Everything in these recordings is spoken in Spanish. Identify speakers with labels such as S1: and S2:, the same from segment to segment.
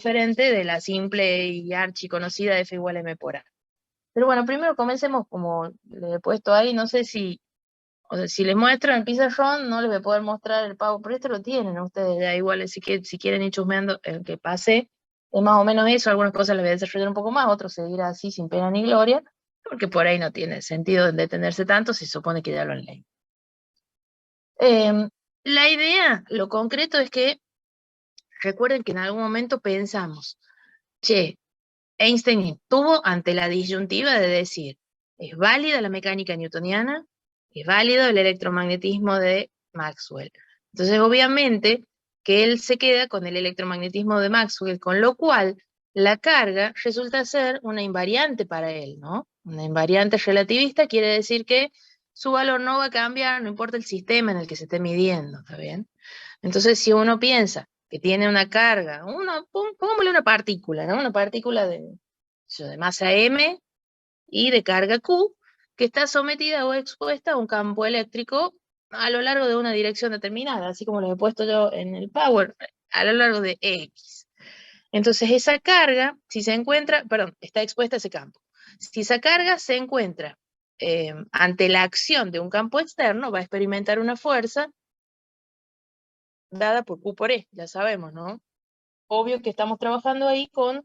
S1: diferente de la simple y archiconocida F igual a M por A. Pero bueno, primero comencemos como le he puesto ahí, no sé si, o sea, si les muestro en el pizarrón, no les voy a poder mostrar el pago, pero esto lo tienen ustedes ya igual, así que si quieren ir chusmeando el que pase, es más o menos eso, algunas cosas les voy a desarrollar un poco más, otros seguir así sin pena ni gloria, porque por ahí no tiene sentido detenerse tanto, se supone que ya lo han leído. La idea, lo concreto es que recuerden que en algún momento pensamos, che, Einstein estuvo ante la disyuntiva de decir, ¿es válida la mecánica newtoniana? ¿Es válido el electromagnetismo de Maxwell? Entonces, obviamente, que él se queda con el electromagnetismo de Maxwell, con lo cual la carga resulta ser una invariante para él, ¿no? Una invariante relativista quiere decir que su valor no va a cambiar, no importa el sistema en el que se esté midiendo, ¿está bien? Entonces, si uno piensa que tiene una carga, pongámosle una partícula, ¿no? Una partícula de masa M y de carga Q, que está sometida o expuesta a un campo eléctrico a lo largo de una dirección determinada, así como lo he puesto yo en el Power, a lo largo de X. Entonces, esa carga, si se encuentra, perdón, está expuesta a ese campo. Si esa carga se encuentra ante la acción de un campo externo, va a experimentar una fuerza dada por Q por E, ya sabemos, ¿no? Obvio que estamos trabajando ahí con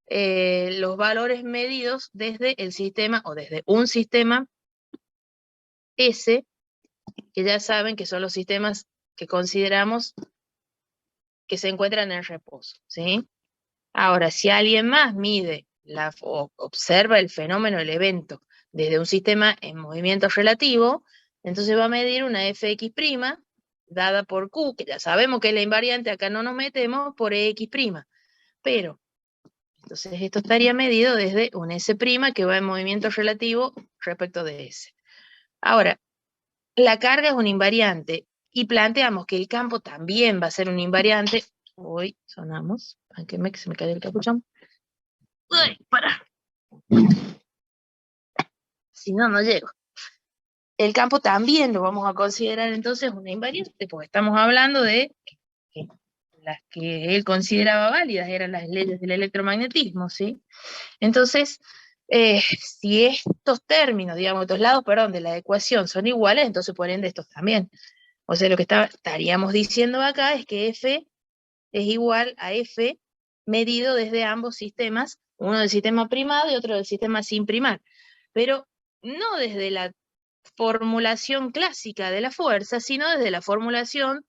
S1: los valores medidos desde el sistema o desde un sistema S, que ya saben que son los sistemas que consideramos que se encuentran en reposo, ¿sí? Ahora, si alguien más mide o observa el fenómeno, el evento, desde un sistema en movimiento relativo, entonces va a medir una fx' dada por Q, que ya sabemos que es la invariante, acá no nos metemos, por X'. Pero, entonces esto estaría medido desde un S' que va en movimiento relativo respecto de S. Ahora, la carga es un invariante y planteamos que el campo también va a ser un invariante. Uy, sonamos. Tranquilme que se me cayó el capuchón. Uy, para. Si no, no llego. El campo también lo vamos a considerar entonces una invariante, porque estamos hablando de que las que él consideraba válidas eran las leyes del electromagnetismo, ¿sí? Entonces, si estos términos, digamos, estos lados, perdón, de la ecuación son iguales, entonces por ende estos también. O sea, lo que estaríamos diciendo acá es que F es igual a F medido desde ambos sistemas, uno del sistema primado y otro del sistema sin primar, pero no desde la formulación clásica de la fuerza, sino desde la formulación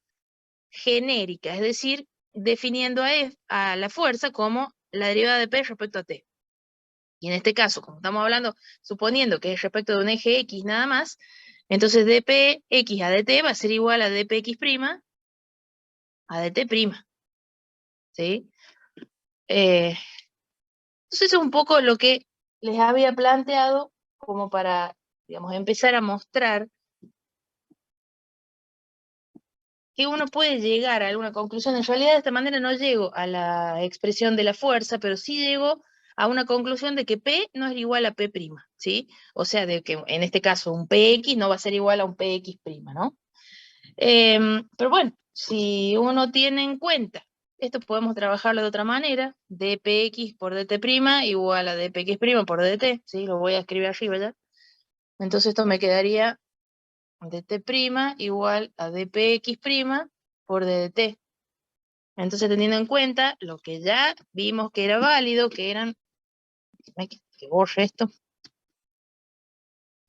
S1: genérica, es decir, definiendo a la fuerza como la derivada de P respecto a T. Y en este caso, como estamos hablando, suponiendo que es respecto de un eje X nada más, entonces dpx a dt va a ser igual a dpx' a dt', ¿sí? Entonces es un poco lo que les había planteado como para, digamos, empezar a mostrar que uno puede llegar a alguna conclusión. En realidad de esta manera no llego a la expresión de la fuerza, pero sí llego a una conclusión de que P no es igual a P', ¿sí? O sea, de que en este caso un PX no va a ser igual a un PX', ¿no? Pero bueno, si uno tiene en cuenta, esto podemos trabajarlo de otra manera, dpx por dt' igual a dpx' por dt, ¿sí? Lo voy a escribir arriba ya. Entonces esto me quedaría dt' igual a dpx' por ddt. Entonces teniendo en cuenta lo que ya vimos que era válido, que eran, que borre esto,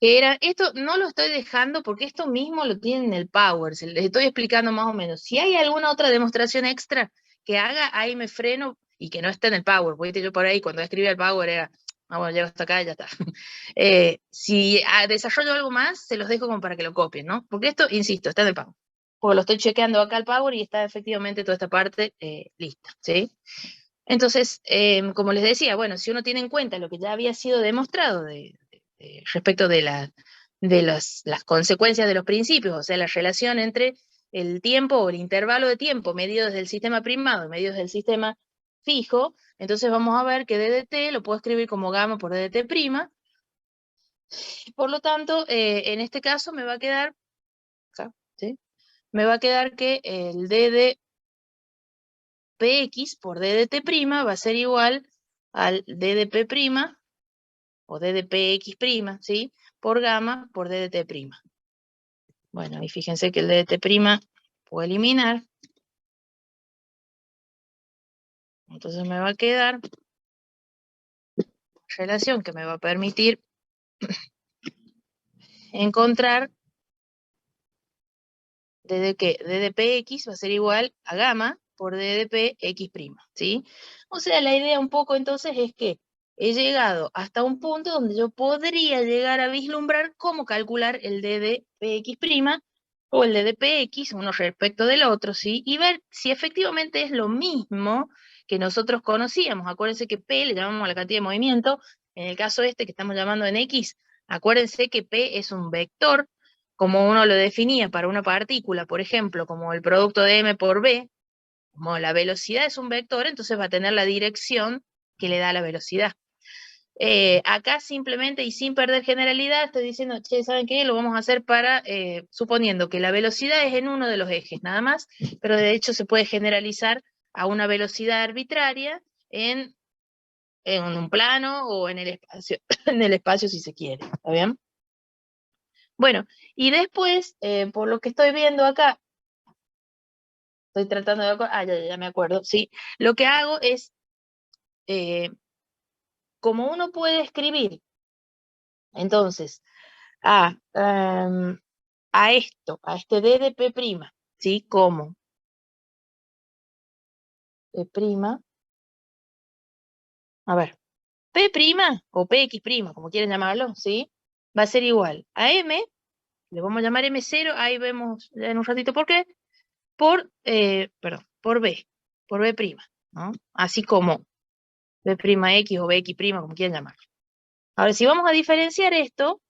S1: que era, esto no lo estoy dejando porque esto mismo lo tiene en el Power, les estoy explicando más o menos. Si hay alguna otra demostración extra que haga, ahí me freno y que no esté en el Power, porque yo por ahí cuando escribía el Power era, bueno, llego hasta acá y ya está. Si desarrollo algo más, se los dejo como para que lo copien, ¿no? Porque esto, insisto, está en el Power. Porque lo estoy chequeando acá al Power y está efectivamente toda esta parte lista, ¿sí? Entonces, como les decía, bueno, si uno tiene en cuenta lo que ya había sido demostrado respecto de las consecuencias de los principios, o sea, la relación entre el tiempo o el intervalo de tiempo medido desde el sistema primado y medido desde el sistema fijo, entonces vamos a ver que ddt lo puedo escribir como gamma por ddt', por lo tanto, en este caso me va a quedar, ¿sí? Me va a quedar que el d Px por d de t' va a ser igual al d de p' o d de px', ¿sí? Por gamma por d de t'. Bueno, y fíjense que el d de t' puedo eliminar. Entonces me va a quedar relación que me va a permitir encontrar d de px va a ser igual a gamma por d de px', ¿sí? O sea, la idea un poco entonces es que he llegado hasta un punto donde yo podría llegar a vislumbrar cómo calcular el d de px' o el d de px, uno respecto del otro, ¿sí? Y ver si efectivamente es lo mismo que nosotros conocíamos. Acuérdense que p le llamamos a la cantidad de movimiento. En el caso este que estamos llamando en x, acuérdense que p es un vector, como uno lo definía para una partícula, por ejemplo, como el producto de m por b, como la velocidad es un vector, entonces va a tener la dirección que le da la velocidad. Acá simplemente y sin perder generalidad estoy diciendo, che, ¿saben qué? Lo vamos a hacer para, suponiendo que la velocidad es en uno de los ejes nada más, pero de hecho se puede generalizar a una velocidad arbitraria en un plano o en el espacio, en el espacio si se quiere, ¿está bien? Bueno, y después, por lo que estoy viendo acá, estoy tratando de... ya me acuerdo, sí. Lo que hago es, como uno puede escribir, entonces, a esto, a este d de p', ¿sí? Como p', a ver, p' o px', como quieren llamarlo, ¿sí? Va a ser igual a m, le vamos a llamar m0, ahí vemos en un ratito por qué, por b, ¿no? Así como b'x o bx', como quieran llamarlo. Ahora, si vamos a diferenciar esto,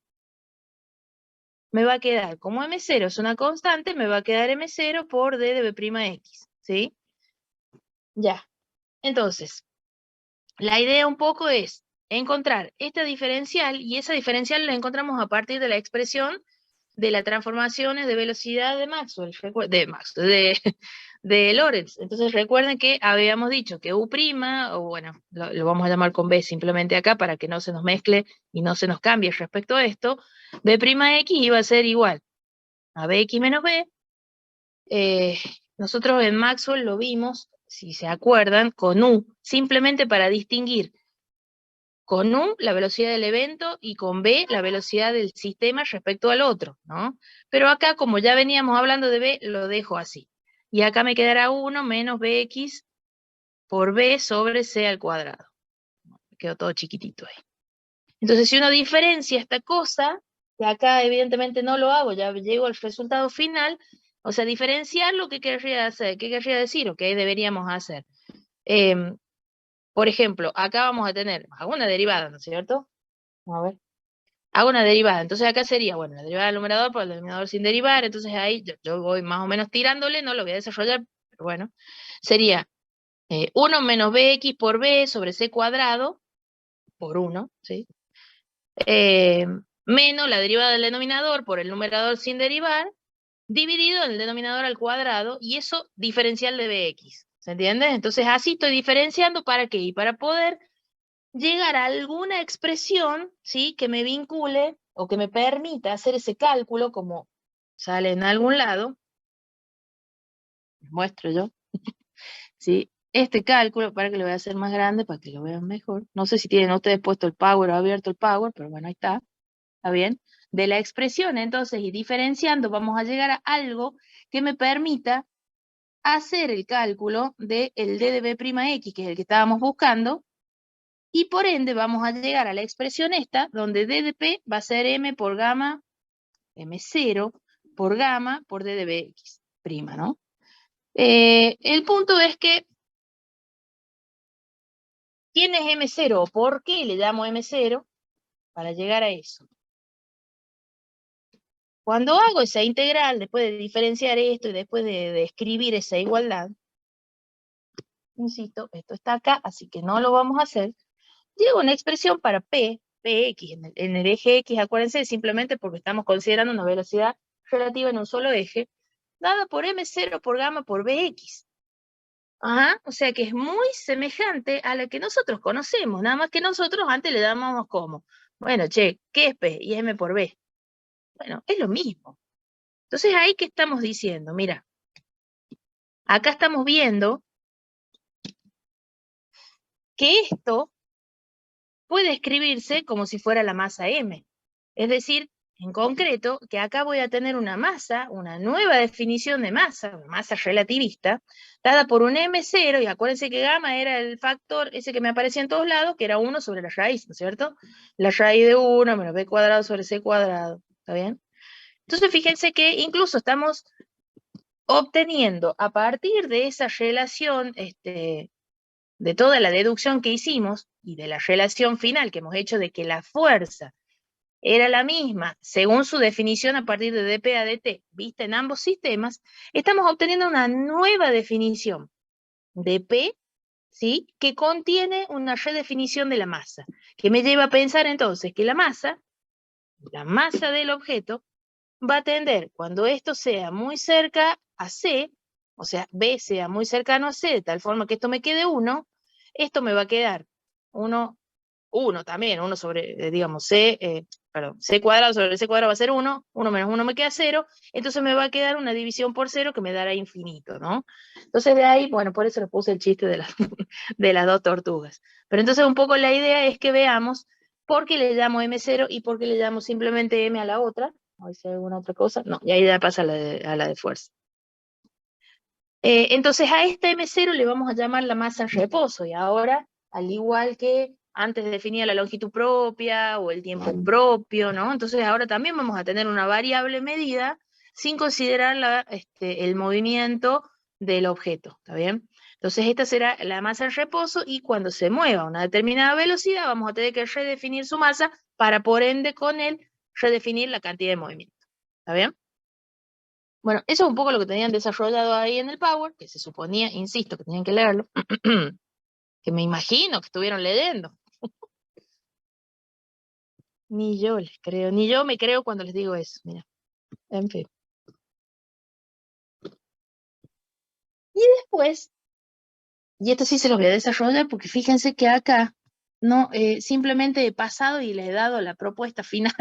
S1: me va a quedar, como m0 es una constante, me va a quedar m0 por d de b'x, ¿sí? Ya. Entonces, la idea un poco es encontrar esta diferencial, y esa diferencial la encontramos a partir de la expresión de las transformaciones de velocidad de Maxwell, de Lorentz. Entonces recuerden que habíamos dicho que U', o bueno, lo vamos a llamar con B simplemente acá para que no se nos mezcle y no se nos cambie respecto a esto, B'x iba a ser igual a Bx menos B. Nosotros en Maxwell lo vimos, si se acuerdan, con U, simplemente para distinguir con U la velocidad del evento y con B la velocidad del sistema respecto al otro, ¿no? Pero acá, como ya veníamos hablando de B, lo dejo así. Y acá me quedará 1 menos Bx por B sobre C al cuadrado. Quedó todo chiquitito ahí. Entonces, si uno diferencia esta cosa, que acá evidentemente no lo hago, ya llego al resultado final, o sea, diferenciar lo que querría hacer, qué querría decir o qué deberíamos hacer. Por ejemplo, acá vamos a tener una derivada, ¿no es cierto? A ver. Hago una derivada, entonces acá sería, bueno, la derivada del numerador por el denominador sin derivar, entonces ahí yo voy más o menos tirándole, no lo voy a desarrollar, pero bueno, sería 1 menos bx por b sobre c cuadrado, por 1, ¿sí? Menos la derivada del denominador por el numerador sin derivar, dividido en el denominador al cuadrado, y eso diferencial de bx, ¿se entiende? Entonces así estoy diferenciando, ¿para qué? Y para poder llegar a alguna expresión, ¿sí? Que me vincule o que me permita hacer ese cálculo, como sale en algún lado, les muestro yo, ¿sí? Este cálculo, para que lo voy a hacer más grande, para que lo vean mejor. No sé si tienen ustedes puesto el Power o abierto el Power, pero bueno, ahí ¿está bien? De la expresión, entonces, y diferenciando, vamos a llegar a algo que me permita hacer el cálculo del d de b'x, que es el que estábamos buscando, y por ende vamos a llegar a la expresión esta, donde d de p va a ser m por gamma, m0 por gamma por d de bx', ¿no? El punto es que, ¿quién es m0 o por qué le llamo m0? Para llegar a eso. Cuando hago esa integral, después de diferenciar esto y después de escribir esa igualdad, insisto, esto está acá, así que no lo vamos a hacer, llego a una expresión para p, px, en el eje x, acuérdense, simplemente porque estamos considerando una velocidad relativa en un solo eje, dada por m0 por gamma por bx. Ajá, o sea que es muy semejante a la que nosotros conocemos, nada más que nosotros antes le dábamos como, bueno, che, ¿qué es P? Y es M por B. Bueno, es lo mismo. Entonces ahí que estamos diciendo, mira, acá estamos viendo que esto puede escribirse como si fuera la masa M. Es decir, en concreto, que acá voy a tener una masa, una nueva definición de masa, una masa relativista, dada por un M0, y acuérdense que gamma era el factor ese que me aparecía en todos lados, que era 1 sobre la raíz, ¿no es cierto? La raíz de 1 menos b cuadrado sobre c cuadrado, ¿está bien? Entonces fíjense que incluso estamos obteniendo a partir de esa relación, de toda la deducción que hicimos y de la relación final que hemos hecho de que la fuerza era la misma según su definición a partir de dP a dt, vista en ambos sistemas, estamos obteniendo una nueva definición de P, ¿sí? Que contiene una redefinición de la masa, que me lleva a pensar entonces que la masa del objeto, va a tender, cuando esto sea muy cerca a C, o sea, B sea muy cercano a C, de tal forma que esto me quede 1, esto me va a quedar 1 también, 1 sobre, digamos, C cuadrado sobre C cuadrado va a ser 1, 1 menos 1 me queda 0, entonces me va a quedar una división por 0 que me dará infinito, ¿no? Entonces de ahí, bueno, por eso les puse el chiste de de las dos tortugas. Pero entonces un poco la idea es que veamos por qué le llamo M0 y por qué le llamo simplemente M a la otra, a ver si hay alguna otra cosa, no, y ahí ya pasa a la de fuerza. Entonces a esta M0 le vamos a llamar la masa en reposo, y ahora, al igual que antes definía la longitud propia o el tiempo propio, ¿no? Entonces ahora también vamos a tener una variable medida sin considerar el movimiento del objeto, ¿está bien? Entonces esta será la masa en reposo, y cuando se mueva a una determinada velocidad vamos a tener que redefinir su masa para, por ende, con él redefinir la cantidad de movimiento, ¿está bien? Bueno, eso es un poco lo que tenían desarrollado ahí en el Power, que se suponía, insisto, que tenían que leerlo, que me imagino que estuvieron leyendo. Ni yo les creo, ni yo me creo cuando les digo eso, mira, en fin. Y después, y esto sí se los voy a desarrollar porque fíjense que acá no simplemente he pasado y les he dado la propuesta final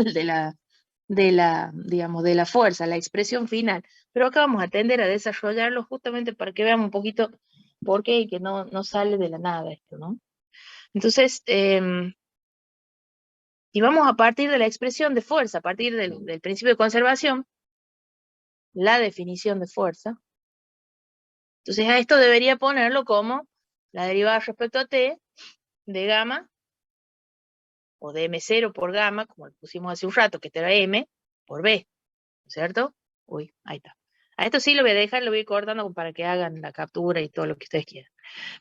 S1: digamos, de la fuerza, la expresión final, pero acá vamos a tender a desarrollarlo justamente para que vean un poquito por qué y que no sale de la nada esto, ¿no? Entonces, y vamos a partir de la expresión de fuerza, a partir del principio de conservación, la definición de fuerza. Entonces a esto debería ponerlo como la derivada respecto a t de gamma, o de M0 por gamma, como lo pusimos hace un rato, que era M, por B, ¿cierto? Uy, ahí está. A esto sí lo voy a dejar, lo voy a ir cortando para que hagan la captura y todo lo que ustedes quieran.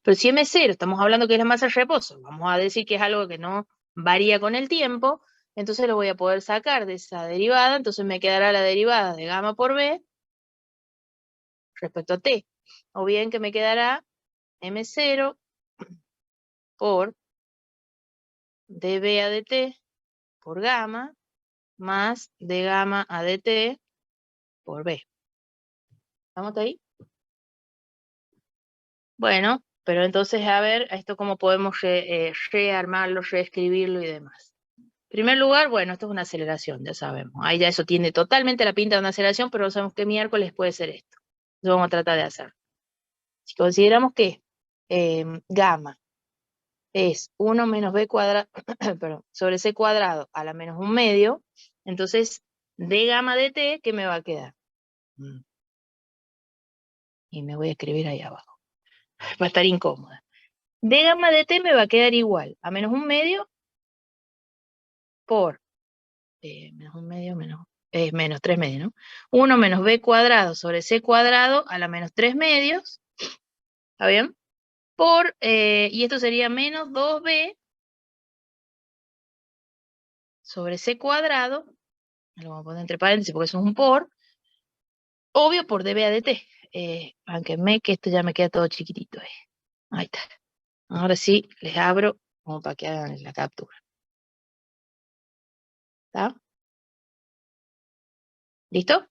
S1: Pero si M0, estamos hablando que es la masa de reposo, vamos a decir que es algo que no varía con el tiempo, entonces lo voy a poder sacar de esa derivada, entonces me quedará la derivada de gamma por B respecto a T. O bien que me quedará M0 por dB a dt por gamma más d gamma a dt por B. ¿Estamos hasta ahí? Bueno, pero entonces a ver, a esto cómo podemos rearmarlo, reescribirlo y demás. En primer lugar, bueno, esto es una aceleración, ya sabemos. Ahí ya eso tiene totalmente la pinta de una aceleración, pero no sabemos qué miércoles puede ser esto. Entonces vamos a tratar de hacerlo. Si consideramos que gamma es 1 menos b cuadrado, perdón, sobre c cuadrado a la menos 1/2, entonces d gamma de t, ¿qué me va a quedar? Y me voy a escribir ahí abajo. Va a estar incómoda. D gamma de t me va a quedar igual a menos 1/2 por menos 1/2 menos 3/2, ¿no? 1 menos b cuadrado sobre c cuadrado a la menos 3/2, ¿está bien? Y esto sería menos 2b sobre c cuadrado, lo vamos a poner entre paréntesis porque eso es un por, obvio por dB a dt. Bánquenme que esto ya me queda todo chiquitito. Ahí está. Ahora sí, les abro como para que hagan la captura. ¿Está? ¿Listo?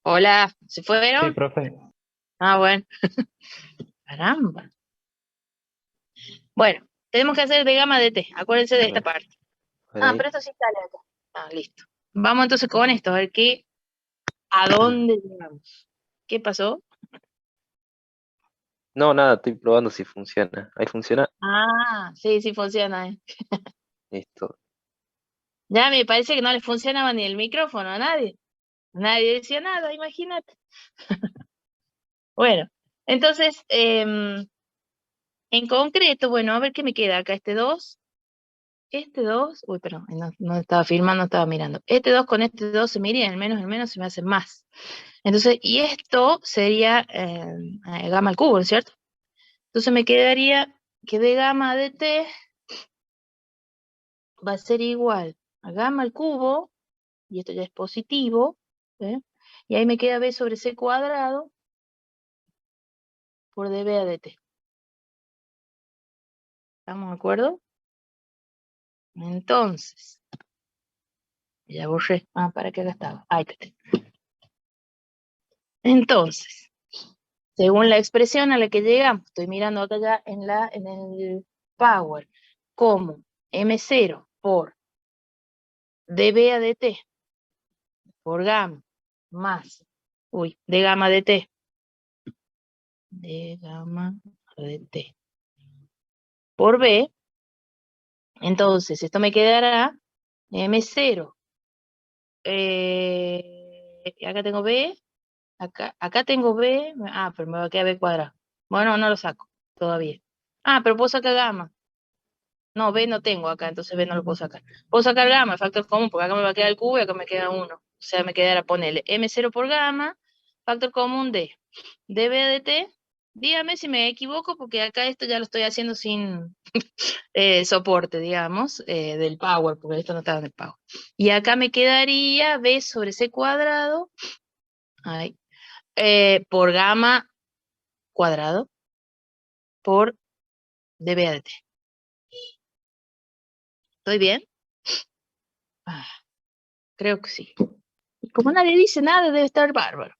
S1: Hola, ¿se
S2: Sí,
S1: fueron?
S2: profe.
S1: Ah, bueno, caramba. Bueno, tenemos que hacer de gamma de t, acuérdense de
S3: A
S1: esta
S3: ver,
S1: parte.
S3: a ver
S1: Ah,
S3: ahí.
S1: pero esto sí sale acá. Ah, listo. Vamos entonces con esto, a ver a dónde llegamos. ¿Qué pasó?
S3: No, nada, estoy probando si funciona. Ahí funciona.
S1: Ah, sí, sí funciona.
S3: Listo.
S1: Ya me parece que no le funcionaba ni el micrófono a nadie. Nadie decía nada, imagínate. Bueno, entonces, en concreto, bueno, a ver qué me queda acá. Este 2 uy, perdón, no estaba filmando, estaba mirando. Este 2 con este 2 se me iría, el menos se me hace más. Entonces, y esto sería gamma al cubo, ¿no es cierto? Entonces me quedaría que de gamma de t va a ser igual a gamma al cubo, y esto ya es positivo, ¿eh? Y ahí me queda b sobre c cuadrado por db a dt. ¿Estamos de acuerdo? Entonces, ya borré. Ah, ¿para qué acá estaba? Ahí está. Entonces, según la expresión a la que llegamos, estoy mirando acá ya en el power, como M0 por dB a dt por gamma más, de gamma dt, de gamma dt por B, entonces esto me quedará M0, acá tengo B, acá tengo B, pero me va a quedar B cuadrado. Bueno, no lo saco todavía. Ah, pero puedo sacar gamma. No, B no tengo acá, entonces B no lo puedo sacar. Puedo sacar gamma, el factor común, porque acá me va a quedar el cubo y acá me queda 1. O sea, me quedará ponerle M0 por gamma, factor común de dB de t. Dígame si me equivoco, porque acá esto ya lo estoy haciendo sin soporte, digamos, del power, porque esto no estaba en el power. Y acá me quedaría B sobre C cuadrado, ay, por gamma cuadrado, por dB de t. ¿Estoy bien? Ah, creo que sí. Y como nadie dice nada, debe estar bárbaro.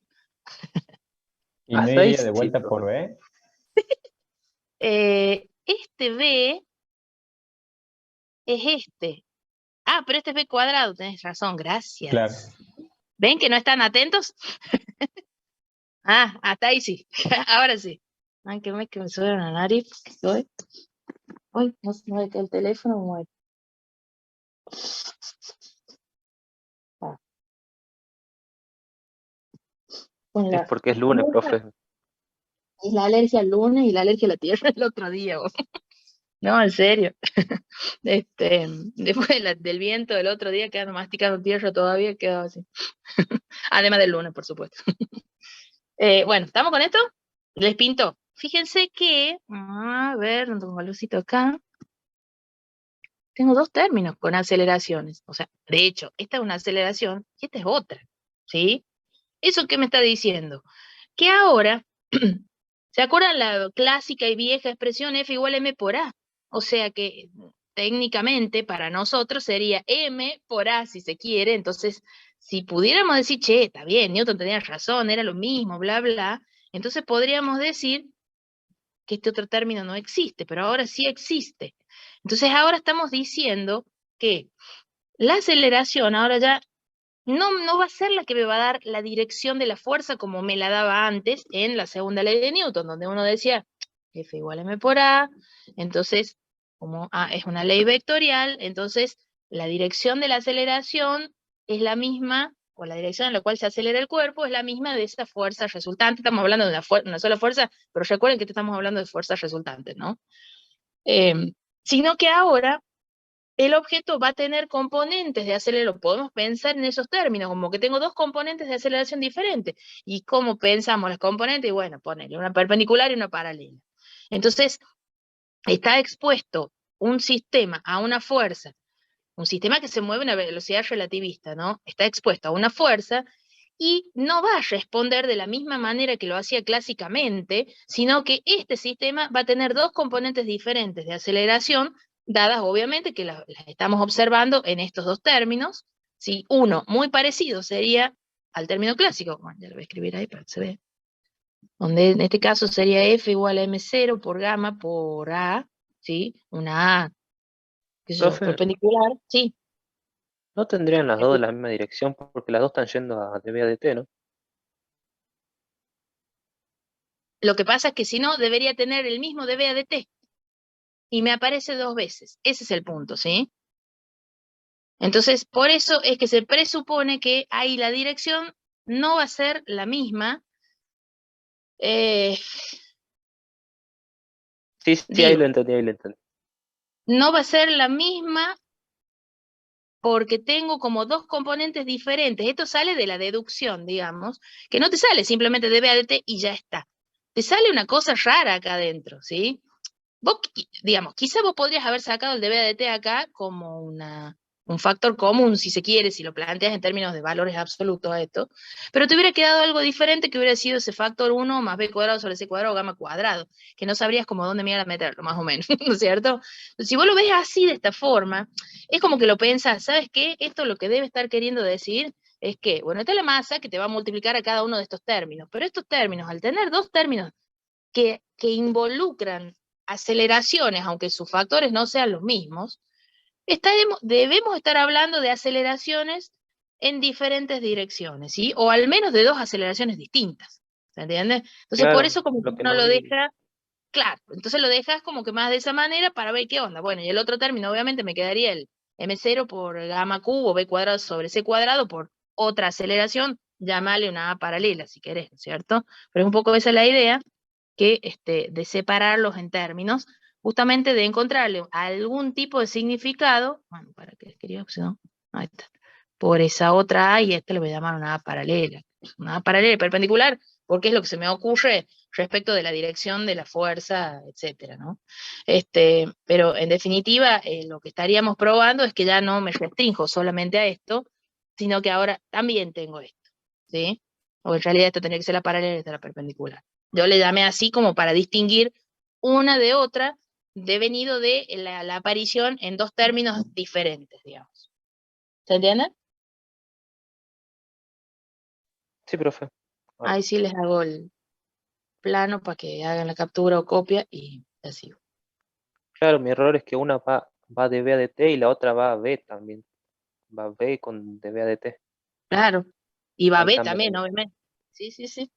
S2: ¿Y no
S3: Hasta ahí
S2: iría de
S3: sí,
S2: vuelta
S3: profe.
S2: por B?
S1: Este B es este. Ah, pero este es B cuadrado, tenés razón,
S2: Claro.
S1: gracias. ¿Ven que no están atentos? Ah, hasta ahí sí. Ahora sí. Ay, que me suena la nariz. Estoy. Uy, no se mueve que el teléfono muere. Ah, con
S3: Es
S1: la,
S3: porque es lunes, profe.
S1: es la alergia al lunes y la alergia a la tierra el otro día. Vos. No, en serio. Después del viento del otro día, quedando masticando tierra todavía, quedaba así. Además del lunes, por supuesto. Bueno, ¿estamos con esto? Les pinto. Fíjense que, a ver, no tengo lucito acá. Tengo dos términos con aceleraciones. O sea, de hecho, esta es una aceleración y esta es otra. ¿Sí? ¿Eso qué me está diciendo? Que ahora, ¿se acuerdan la clásica y vieja expresión F igual a M por A? O sea que técnicamente para nosotros sería M por A si se quiere. Entonces, si pudiéramos decir, che, está bien, Newton tenía razón, era lo mismo, bla, bla, entonces podríamos decir que este otro término no existe, pero ahora sí existe. Entonces ahora estamos diciendo que la aceleración ahora ya no va a ser la que me va a dar la dirección de la fuerza como me la daba antes en la segunda ley de Newton, donde uno decía F igual a M por A, entonces como A es una ley vectorial, entonces la dirección de la aceleración es la misma, o la dirección en la cual se acelera el cuerpo es la misma de esa fuerza resultante. Estamos hablando de una sola fuerza, pero recuerden que estamos hablando de fuerzas resultantes, ¿no? Sino que ahora el objeto va a tener componentes de aceleración, podemos pensar en esos términos, como que tengo dos componentes de aceleración diferentes. ¿Y cómo pensamos las componentes? Bueno, ponerle una perpendicular y una paralela. Entonces, está expuesto un sistema a una fuerza, un sistema que se mueve a una velocidad relativista, ¿no? Está expuesto a una fuerza y no va a responder de la misma manera que lo hacía clásicamente, sino que este sistema va a tener dos componentes diferentes de aceleración, dadas obviamente que las estamos observando en estos dos términos. ¿Sí? Uno muy parecido sería al término clásico. Bueno, ya lo voy a escribir ahí para que se vea. Donde en este caso sería F igual a M0 por gamma por A, ¿sí? Una A, qué sé yo,
S3: Profe,
S1: perpendicular, sí.
S3: ¿no tendrían las dos de la misma dirección? Porque las dos están yendo a dB a dt, ¿no?
S1: Lo que pasa es que si no, debería tener el mismo dB a dt. Y me aparece 2 veces. Ese es el punto, ¿sí? Entonces, por eso es que se presupone que ahí la dirección no va a ser la misma.
S3: Sí, ahí lo entendí, ahí lo entendí.
S1: No va a ser la misma porque tengo como 2 componentes diferentes. Esto sale de la deducción, digamos, que no te sale simplemente dB a dt y ya está. Te sale una cosa rara acá adentro, ¿sí? Vos, digamos, quizá vos podrías haber sacado el dB a dt acá como un factor común, si se quiere, si lo planteas en términos de valores absolutos a esto, pero te hubiera quedado algo diferente que hubiera sido ese factor 1 más b cuadrado sobre c cuadrado gamma cuadrado, que no sabrías como dónde mirar a meterlo, más o menos, ¿no es cierto? Si vos lo ves así, de esta forma, es como que lo pensás, ¿sabes qué? Esto lo que debe estar queriendo decir es que, bueno, esta es la masa que te va a multiplicar a cada uno de estos términos, pero estos términos, al tener 2 términos que involucran aceleraciones, aunque sus factores no sean los mismos, debemos estar hablando de aceleraciones en diferentes direcciones, ¿sí? O al menos de 2 aceleraciones distintas, ¿se entiende? Entonces, por
S3: Claro,
S1: eso como que
S3: lo que
S1: uno
S3: no
S1: lo
S3: vi.
S1: deja, claro, entonces lo dejas como que más de esa manera para ver qué onda. Bueno, y el otro término, obviamente, me quedaría el m0 por gamma cubo, b cuadrado sobre c cuadrado por otra aceleración, llámale una A paralela, si querés, ¿no es cierto? Pero es un poco esa la idea, que de separarlos en términos, justamente de encontrarle algún tipo de significado, bueno, para que escriba opción, ahí está, por esa otra A, y le voy a llamar una A paralela, perpendicular, porque es lo que se me ocurre respecto de la dirección de la fuerza, etcétera, ¿no? Pero en definitiva, lo que estaríamos probando es que ya no me restrinjo solamente a esto, sino que ahora también tengo esto, ¿sí? O en realidad esto tendría que ser la paralela y esta la perpendicular. Yo le llamé así como para distinguir una de otra, devenido de la aparición en 2 términos diferentes, digamos. ¿Se entiende?
S3: Sí, profe. Ahora,
S1: Ahí sí les hago el plano para que hagan la captura o copia y así.
S3: claro, mi error es que una va dB a dt y la otra va a B también. Va B con dB a dt.
S1: Claro. Y va a
S3: Ahí
S1: B
S3: cambia la
S1: también,
S3: dirección.
S1: obviamente. Sí, sí, sí.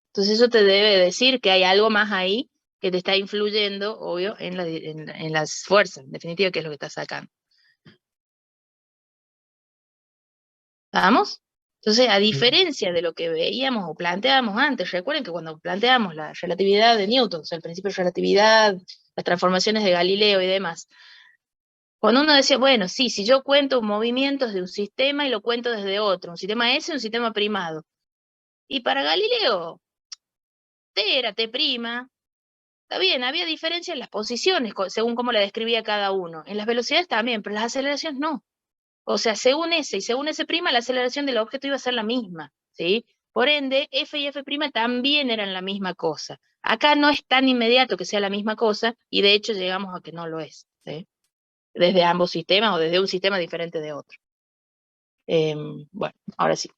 S1: Entonces eso te debe decir que hay algo más ahí que te está influyendo, obvio, en las fuerzas, en definitiva, que es lo que estás sacando. ¿Vamos? Entonces, a diferencia de lo que veíamos o planteábamos antes, recuerden que cuando planteamos la relatividad de Newton, o sea, el principio de relatividad, las transformaciones de Galileo y demás, cuando uno decía, bueno, sí, si yo cuento movimientos de un sistema y lo cuento desde otro, un sistema S y un sistema primado, y para Galileo, T era T', está bien, había diferencia en las posiciones, según cómo la describía cada uno, en las velocidades también, pero las aceleraciones no. O sea, según S y según S', la aceleración del objeto iba a ser la misma, ¿sí? Por ende, F y F' también eran la misma cosa. Acá no es tan inmediato que sea la misma cosa, y de hecho llegamos a que no lo es, ¿sí? Desde ambos sistemas o desde un sistema diferente de otro. Bueno, ahora sí.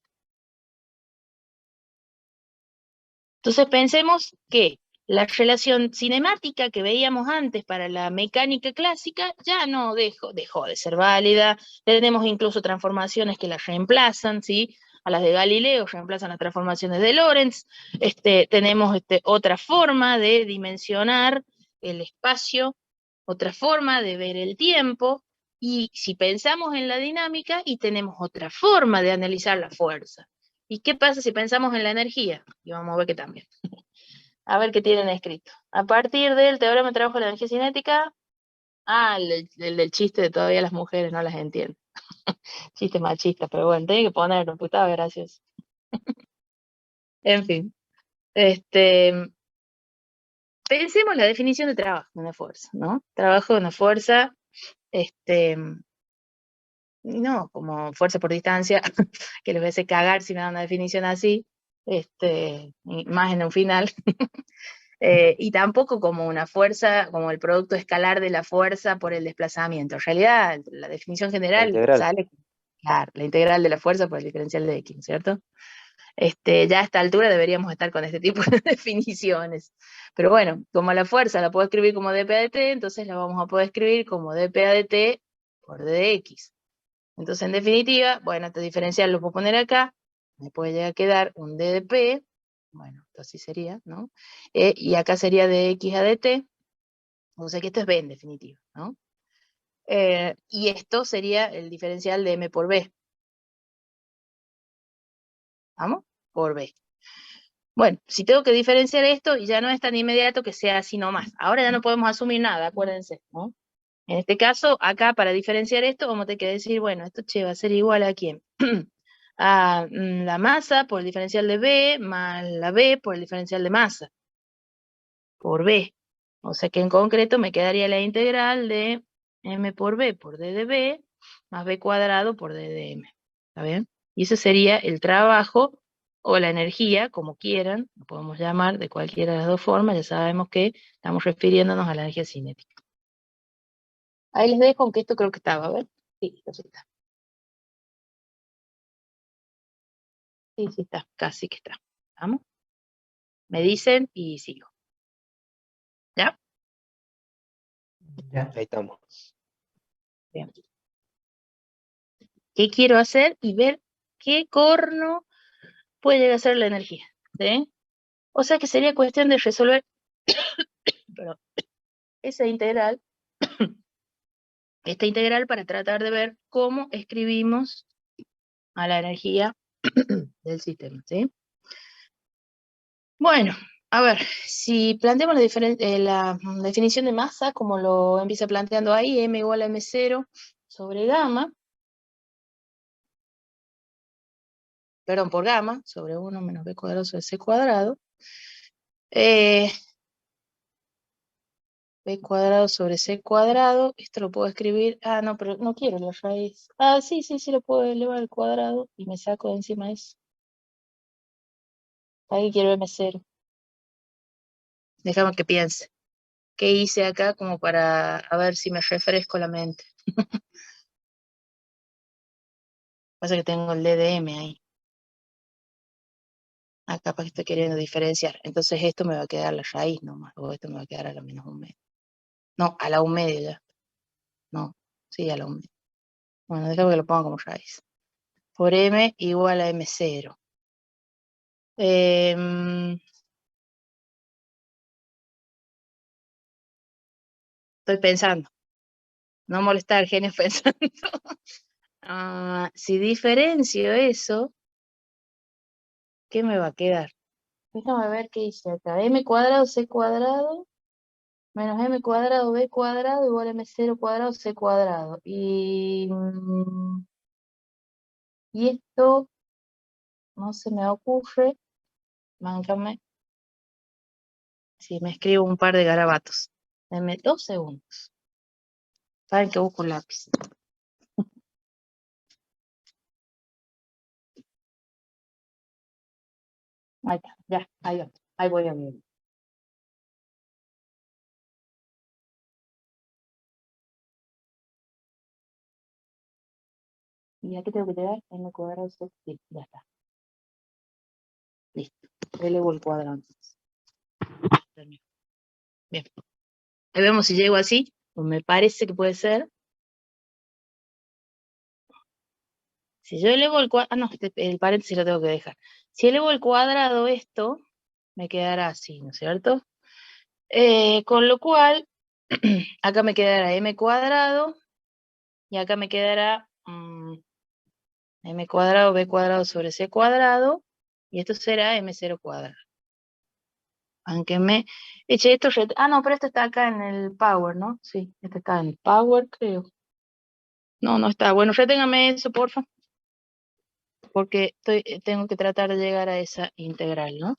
S1: Entonces pensemos que la relación cinemática que veíamos antes para la mecánica clásica ya no dejó de ser válida. Tenemos incluso transformaciones que las reemplazan, ¿sí? A las de Galileo reemplazan las transformaciones de Lorentz. Tenemos otra forma de dimensionar el espacio, otra forma de ver el tiempo, y si pensamos en la dinámica, y tenemos otra forma de analizar la fuerza. ¿Y qué pasa si pensamos en la energía? Y vamos a ver qué también. A ver qué tienen escrito. A partir del teorema de trabajo de la energía cinética, el del chiste de todavía las mujeres no las entiendo. Chiste machista, pero bueno, tenía que ponerlo, porque estaba gracioso. En fin, pensemos la definición de trabajo de una fuerza, ¿no? Trabajo de una fuerza, no como fuerza por distancia, que les voy a hacer cagar si me dan una definición así, y más en un final. Y tampoco como una fuerza, como el producto escalar de la fuerza por el desplazamiento. En realidad, la definición
S3: La
S1: general
S3: integral.
S1: sale Claro, la integral de la fuerza por el diferencial de X, ¿cierto? Ya a esta altura deberíamos estar con este tipo de definiciones. Pero bueno, como la fuerza la puedo escribir como dPA de t, entonces la vamos a poder escribir como dPA de t por d de x. Entonces, en definitiva, bueno, este diferencial lo puedo poner acá, me puede llegar a quedar un d de p, bueno, esto así sería, ¿no? Y acá sería dx a dt, o sea que esto es b en definitiva, ¿no? Y esto sería el diferencial de m por b. ¿Vamos? Por b. Bueno, si tengo que diferenciar esto, y ya no es tan inmediato que sea así nomás. Ahora ya no podemos asumir nada, acuérdense, ¿no? En este caso, acá para diferenciar esto, vamos a tener que decir, bueno, esto va a ser igual a quién. A la masa por el diferencial de B, más la B por el diferencial de masa, por B. O sea que en concreto me quedaría la integral de M por B por D de B, más B cuadrado por D de M. ¿Está bien? Y ese sería el trabajo o la energía, como quieran, lo podemos llamar de cualquiera de las dos formas, ya sabemos que estamos refiriéndonos a la energía cinética. Ahí les dejo, aunque esto creo que estaba, a ver. Sí, esto sí está. Sí, sí está, casi que está. ¿Vamos? Me dicen y sigo. ¿Ya?
S3: Ahí estamos.
S1: Bien. ¿Qué quiero hacer? Y ver qué corno puede llegar a ser la energía. ¿Sí? O sea que sería cuestión de resolver perdón, esa integral, esta integral para tratar de ver cómo escribimos a la energía del sistema. ¿Sí? Bueno, a ver, si planteamos la definición de masa, como lo empieza planteando ahí, m igual a m0 sobre gamma, perdón, por gamma, sobre 1 menos b cuadrado sobre c cuadrado, b cuadrado sobre c cuadrado, esto lo puedo escribir, no, pero no quiero la raíz, sí, lo puedo elevar al cuadrado y me saco de encima eso. Ahí quiero m0. Déjame que piense. ¿Qué hice acá como para a ver si me refresco la mente? Pasa que tengo el d de m ahí. Acá para que estoy queriendo diferenciar. Entonces esto me va a quedar la raíz nomás, o esto me va a quedar a la menos un medio. No, a la un medio ya. No, sí, a la un medio. Bueno, déjame que lo ponga como raíz. Por m igual a m0. Estoy pensando. No molestar, genio, pensando. Si diferencio eso, ¿qué me va a quedar? Déjame ver qué hice acá. M cuadrado, C cuadrado, menos M cuadrado, B cuadrado, igual a M0 cuadrado, C cuadrado. Y esto no se me ocurre. Máncame. Si me escribo un par de garabatos. Dame 2 segundos. Saben que busco un lápiz. Ahí está, ya, ahí va. Ahí voy a ver. ¿Y aquí tengo que llegar? M cuadrado, C, sí, ya está. Listo. Elevo el cuadrado entonces. Termino. Bien. Ahí vemos si llego así, pues me parece que puede ser. Si yo elevo el cuadrado, no, el paréntesis lo tengo que dejar. Si elevo el cuadrado esto, me quedará así, ¿no es cierto? Con lo cual, acá me quedará m cuadrado, y acá me quedará m cuadrado, b cuadrado sobre c cuadrado, y esto será m0 cuadrado. Aunque me eche esto, no, pero esto está acá en el power, ¿no? Sí, este está en power, creo. No está. Bueno, reténgame eso, porfa. Porque tengo que tratar de llegar a esa integral, ¿no?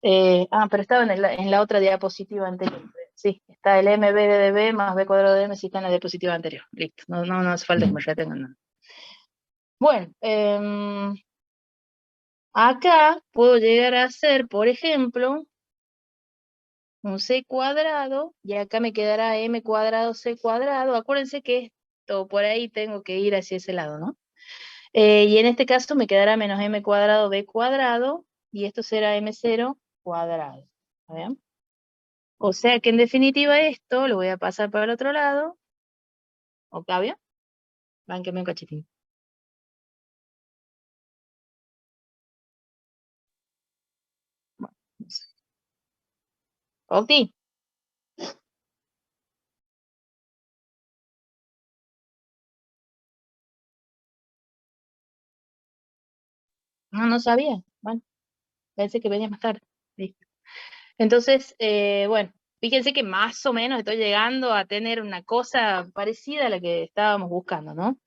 S1: Pero estaba en la otra diapositiva anterior. Sí, está el mb de b más b cuadrado de m, sí está en la diapositiva anterior. Listo, no hace falta que me retengan nada. Bueno, acá puedo llegar a hacer, por ejemplo, un c cuadrado, y acá me quedará m cuadrado c cuadrado. Acuérdense que esto por ahí tengo que ir hacia ese lado, ¿no? Y en este caso me quedará menos m cuadrado b cuadrado, y esto será m0 cuadrado. ¿Está bien? O sea que en definitiva esto lo voy a pasar para el otro lado. Octavio, bánqueme un cachitín. Bueno, no sé. Octi, no sabía. Bueno, pensé que venía más tarde. Listo. Entonces, bueno, fíjense que más o menos estoy llegando a tener una cosa parecida a la que estábamos buscando, ¿no?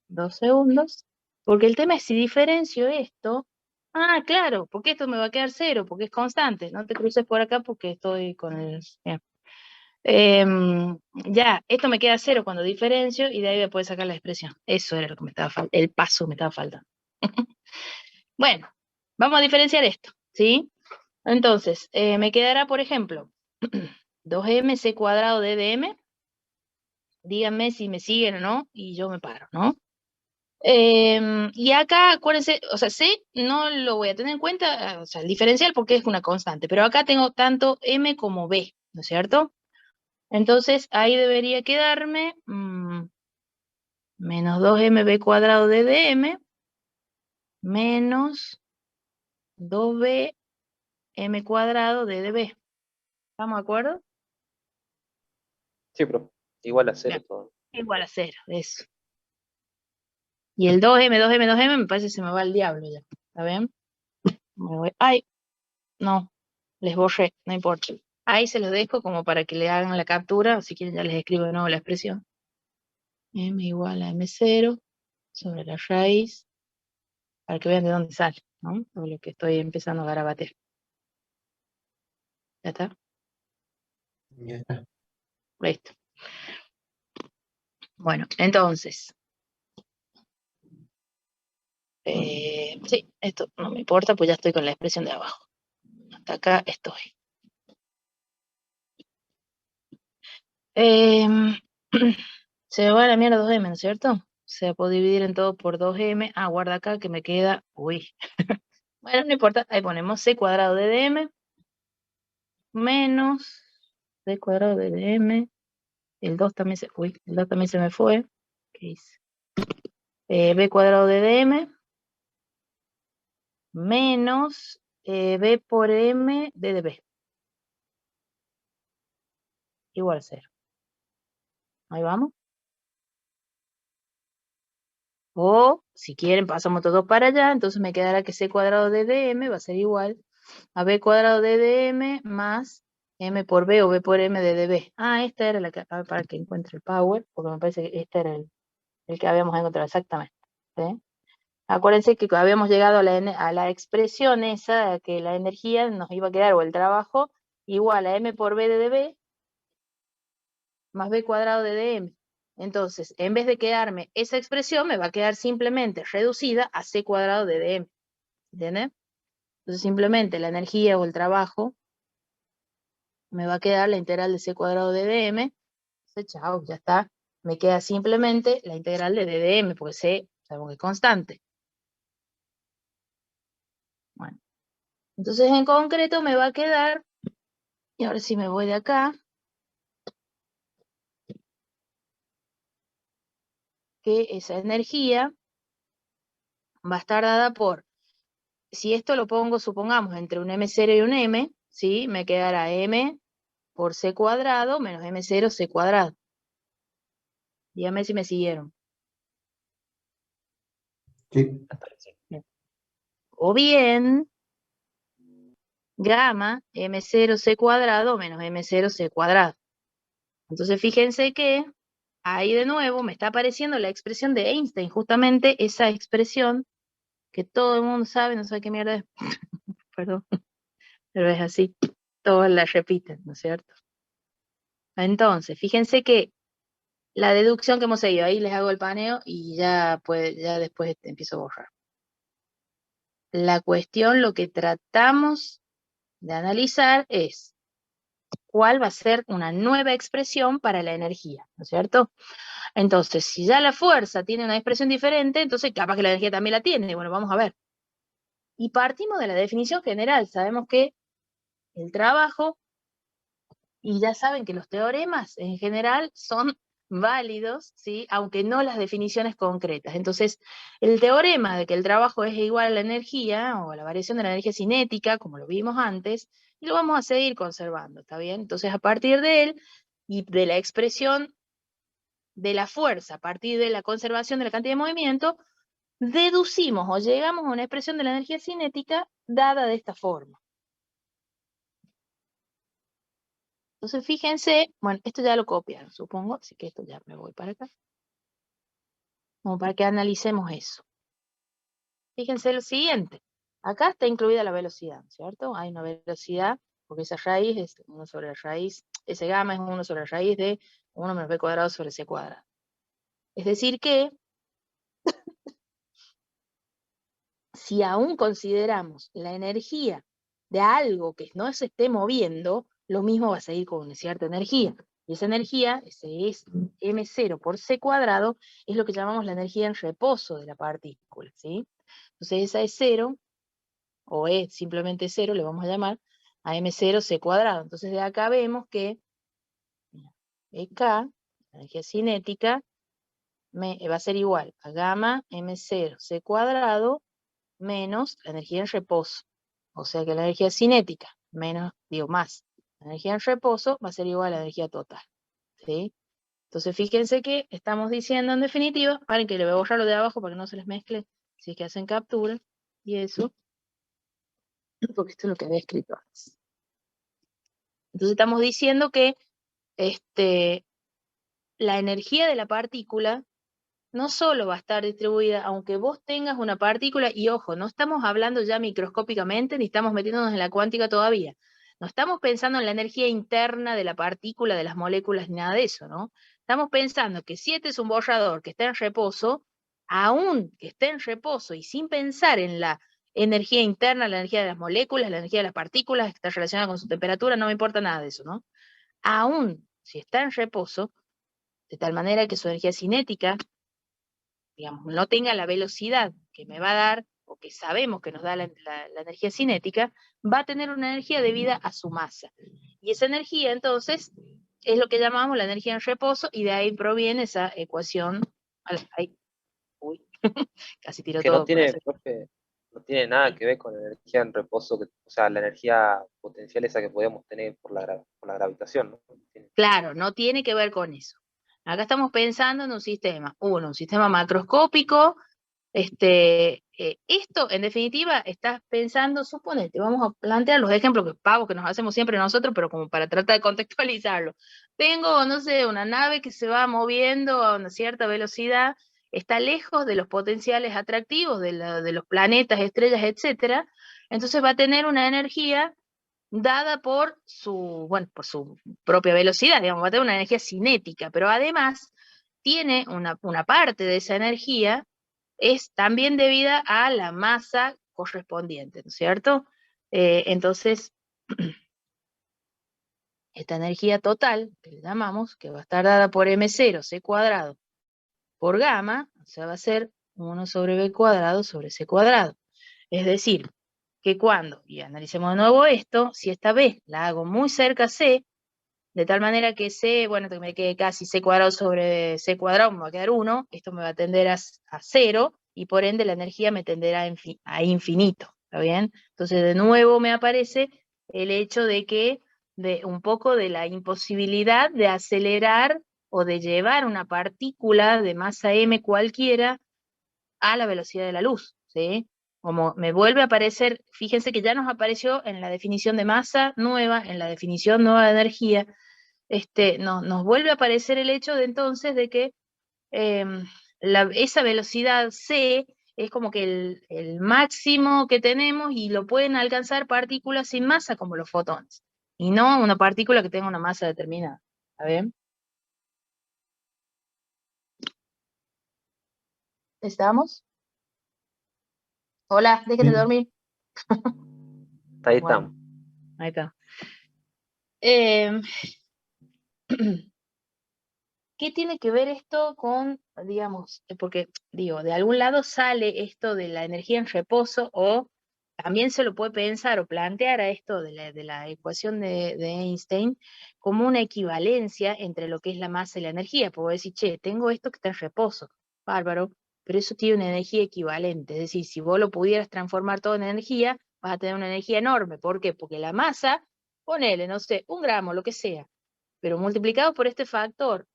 S1: 2 segundos. Porque el tema es si diferencio esto. Ah, claro, porque esto me va a quedar 0, porque es constante. No te cruces por acá porque estoy con el... Bien. Ya, esto me queda 0 cuando diferencio y de ahí voy a poder sacar la expresión. Eso era lo que me estaba faltando, el paso me estaba faltando. Bueno, vamos a diferenciar esto, ¿sí? Entonces, me quedará, por ejemplo, 2mc cuadrado de dm. Díganme si me siguen o no, y yo me paro, ¿no? Y acá, acuérdense, o sea, C no lo voy a tener en cuenta, o sea, el diferencial porque es una constante, pero acá tengo tanto M como B, ¿no es cierto? Entonces, ahí debería quedarme menos 2mb cuadrado de dm menos 2b m cuadrado de db. ¿Estamos de acuerdo?
S3: Sí, profe. Igual a 0
S1: Bien,
S3: todo.
S1: igual a 0, eso. Y el 2m, 2m, 2m me parece que se me va al diablo ya. ¿Está bien? Me voy. Ay, no, les borré, no importa. Ahí se los dejo como para que le hagan la captura, o si quieren ya les escribo de nuevo la expresión. M igual a M0 sobre la raíz, para que vean de dónde sale, ¿no? Todo lo que estoy empezando a garabatear. ¿Ya está?
S2: Ya está.
S1: Listo. Bueno, entonces, sí, esto no me importa, pues ya estoy con la expresión de abajo. Hasta acá estoy. Em, se me va a la mierda 2m, ¿no es cierto? Se puede dividir en todo por 2m. Ah, guarda acá que me queda, uy. Bueno, no importa, ahí ponemos c cuadrado de dm menos c cuadrado de dm. El 2 también se, uy, el 2 también se me fue. ¿Qué hice? B cuadrado de dm menos b por m de db. Igual a 0. Ahí vamos. O, si quieren, pasamos todo para allá, entonces me quedará que c cuadrado de dm va a ser igual a b cuadrado de dm más m por b o b por m de db. Ah, esta era la que, a ver, para que encuentre el power, porque me parece que este era el que habíamos encontrado exactamente. ¿Sí? Acuérdense que habíamos llegado a la expresión esa, que la energía nos iba a quedar, o el trabajo, igual a m por b de db más b cuadrado de dm. Entonces, en vez de quedarme esa expresión, me va a quedar simplemente reducida a c cuadrado de dm. ¿Entienden? Entonces, simplemente la energía o el trabajo me va a quedar la integral de c cuadrado de dm. Entonces, chao, ya está. Me queda simplemente la integral de dm, porque c sabemos que es constante. Bueno, entonces en concreto me va a quedar, y ahora sí me voy de acá, que esa energía va a estar dada por, si esto lo pongo, supongamos, entre un m0 y un m, ¿sí? Me quedará m por c cuadrado menos m0 c cuadrado. Dígame si me siguieron.
S2: Sí.
S3: Hasta ahí, sí.
S1: Bien. O bien, gamma m0 c cuadrado menos m0 c cuadrado. Entonces fíjense que ahí de nuevo me está apareciendo la expresión de Einstein, justamente esa expresión que todo el mundo sabe, no sé qué mierda es, perdón, pero es así, todos la repiten, ¿no es cierto? Entonces, fíjense que la deducción que hemos seguido, ahí les hago el paneo y ya, ya después empiezo a borrar. La cuestión, lo que tratamos de analizar es cuál va a ser una nueva expresión para la energía, ¿no es cierto? Entonces, si ya la fuerza tiene una expresión diferente, entonces capaz que la energía también la tiene. Bueno, vamos a ver. Y partimos de la definición general. Sabemos que el trabajo, y ya saben que los teoremas en general son válidos, ¿sí? Aunque no las definiciones concretas. Entonces, el teorema de que el trabajo es igual a la energía, o a la variación de la energía cinética, como lo vimos antes, y lo vamos a seguir conservando, ¿está bien? Entonces, a partir de él, y de la expresión de la fuerza, a partir de la conservación de la cantidad de movimiento, deducimos o llegamos a una expresión de la energía cinética dada de esta forma. Entonces, fíjense, bueno, esto ya lo copiaron, supongo, así que esto ya me voy para acá. Como para que analicemos eso. Fíjense lo siguiente. Acá está incluida la velocidad, ¿cierto? Hay una velocidad, porque esa raíz es 1 sobre la raíz, ese gamma es 1 sobre la raíz de 1 menos b cuadrado sobre c cuadrado. Es decir que, si aún consideramos la energía de algo que no se esté moviendo, lo mismo va a seguir con una cierta energía. Y esa energía, ese es m0 por c cuadrado, es lo que llamamos la energía en reposo de la partícula, ¿sí? Entonces esa es 0, o es simplemente 0, le vamos a llamar a m0 c cuadrado. Entonces de acá vemos que EK, la energía cinética, va a ser igual a gamma m0 c cuadrado menos la energía en reposo. O sea que la energía cinética menos, más la energía en reposo va a ser igual a la energía total, ¿sí? Entonces fíjense que estamos diciendo en definitiva, paren que le voy a borrar lo de abajo para que no se les mezcle, si es que hacen captura, y eso, porque esto es lo que había escrito antes. Entonces estamos diciendo que la energía de la partícula no solo va a estar distribuida, aunque vos tengas una partícula, y ojo, no estamos hablando ya microscópicamente, ni estamos metiéndonos en la cuántica todavía. No estamos pensando en la energía interna de la partícula, de las moléculas, ni nada de eso, ¿no? Estamos pensando que si este es un borrador que está en reposo, aún que esté en reposo y sin pensar en la energía interna, la energía de las moléculas, la energía de las partículas, que está relacionada con su temperatura, no me importa nada de eso, ¿no? Aún si está en reposo, de tal manera que su energía cinética, digamos, no tenga la velocidad que me va a dar, o que sabemos que nos da la energía cinética, va a tener una energía debida a su masa. Y esa energía, entonces, es lo que llamamos la energía en reposo, y de ahí proviene esa ecuación. Uy, casi tiró
S3: Que no
S1: todo por
S3: tiene,
S1: hacer.
S3: profe, no tiene nada que ver con la energía en reposo, o sea, la energía potencial esa que podemos tener por la gravitación, ¿no?
S1: Claro, no tiene que ver con eso. Acá estamos pensando en un sistema, un sistema macroscópico. Esto, en definitiva, estás pensando, suponete, vamos a plantear los ejemplos pavos que nos hacemos siempre nosotros, pero como para tratar de contextualizarlo. Tengo, no sé, una nave que se va moviendo a una cierta velocidad, está lejos de los potenciales atractivos de los planetas, estrellas, etcétera. Entonces va a tener una energía dada por por su propia velocidad, digamos, va a tener una energía cinética, pero además tiene una parte de esa energía es también debida a la masa correspondiente, ¿no es cierto? Entonces, esta energía total, que le llamamos, que va a estar dada por m0, c cuadrado, por gamma, o sea, va a ser 1 sobre b cuadrado sobre c cuadrado. Es decir, que cuando, y analicemos de nuevo esto, si esta b la hago muy cerca a c, de tal manera que c, bueno, que me quede casi c cuadrado sobre c cuadrado, me va a quedar 1, esto me va a tender a 0, y por ende la energía me tenderá a infinito, ¿está bien? Entonces de nuevo me aparece el hecho de que, de un poco de la imposibilidad de acelerar o de llevar una partícula de masa m cualquiera a la velocidad de la luz, ¿sí? Como me vuelve a aparecer, fíjense que ya nos apareció en la definición de masa nueva, en la definición nueva de energía, nos vuelve a aparecer el hecho de entonces de que esa velocidad c es como que el máximo que tenemos, y lo pueden alcanzar partículas sin masa como los fotones, y no una partícula que tenga una masa determinada. ¿Está bien? ¿Estamos? Hola, déjate
S2: Sí.
S1: dormir.
S3: Ahí
S1: Bueno,
S3: estamos.
S1: ahí está. Eh, ¿qué tiene que ver esto con, digamos, porque digo, de algún lado sale esto de la energía en reposo, o también se lo puede pensar o plantear a esto de la ecuación de Einstein como una equivalencia entre lo que es la masa y la energía? Puedo decir, che, tengo esto que está en reposo, bárbaro, pero eso tiene una energía equivalente. Es decir, si vos lo pudieras transformar todo en energía, vas a tener una energía enorme. ¿Por qué? Porque la masa, ponele, no sé, 1 gramo, lo que sea, pero multiplicado por este factor,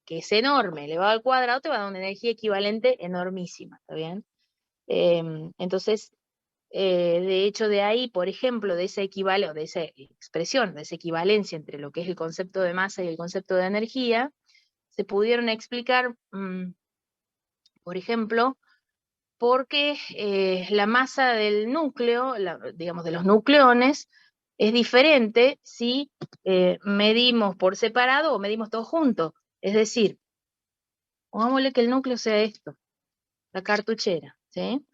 S1: que es enorme, elevado al cuadrado, te va a dar una energía equivalente enormísima, ¿está bien? Entonces, de hecho, de ahí, por ejemplo, de esa de esa expresión, de esa equivalencia entre lo que es el concepto de masa y el concepto de energía, se pudieron explicar, por ejemplo, porque la masa del núcleo, digamos, de los nucleones, es diferente si medimos por separado o medimos todos juntos. Es decir, pongámosle que el núcleo sea esto, la cartuchera, ¿sí?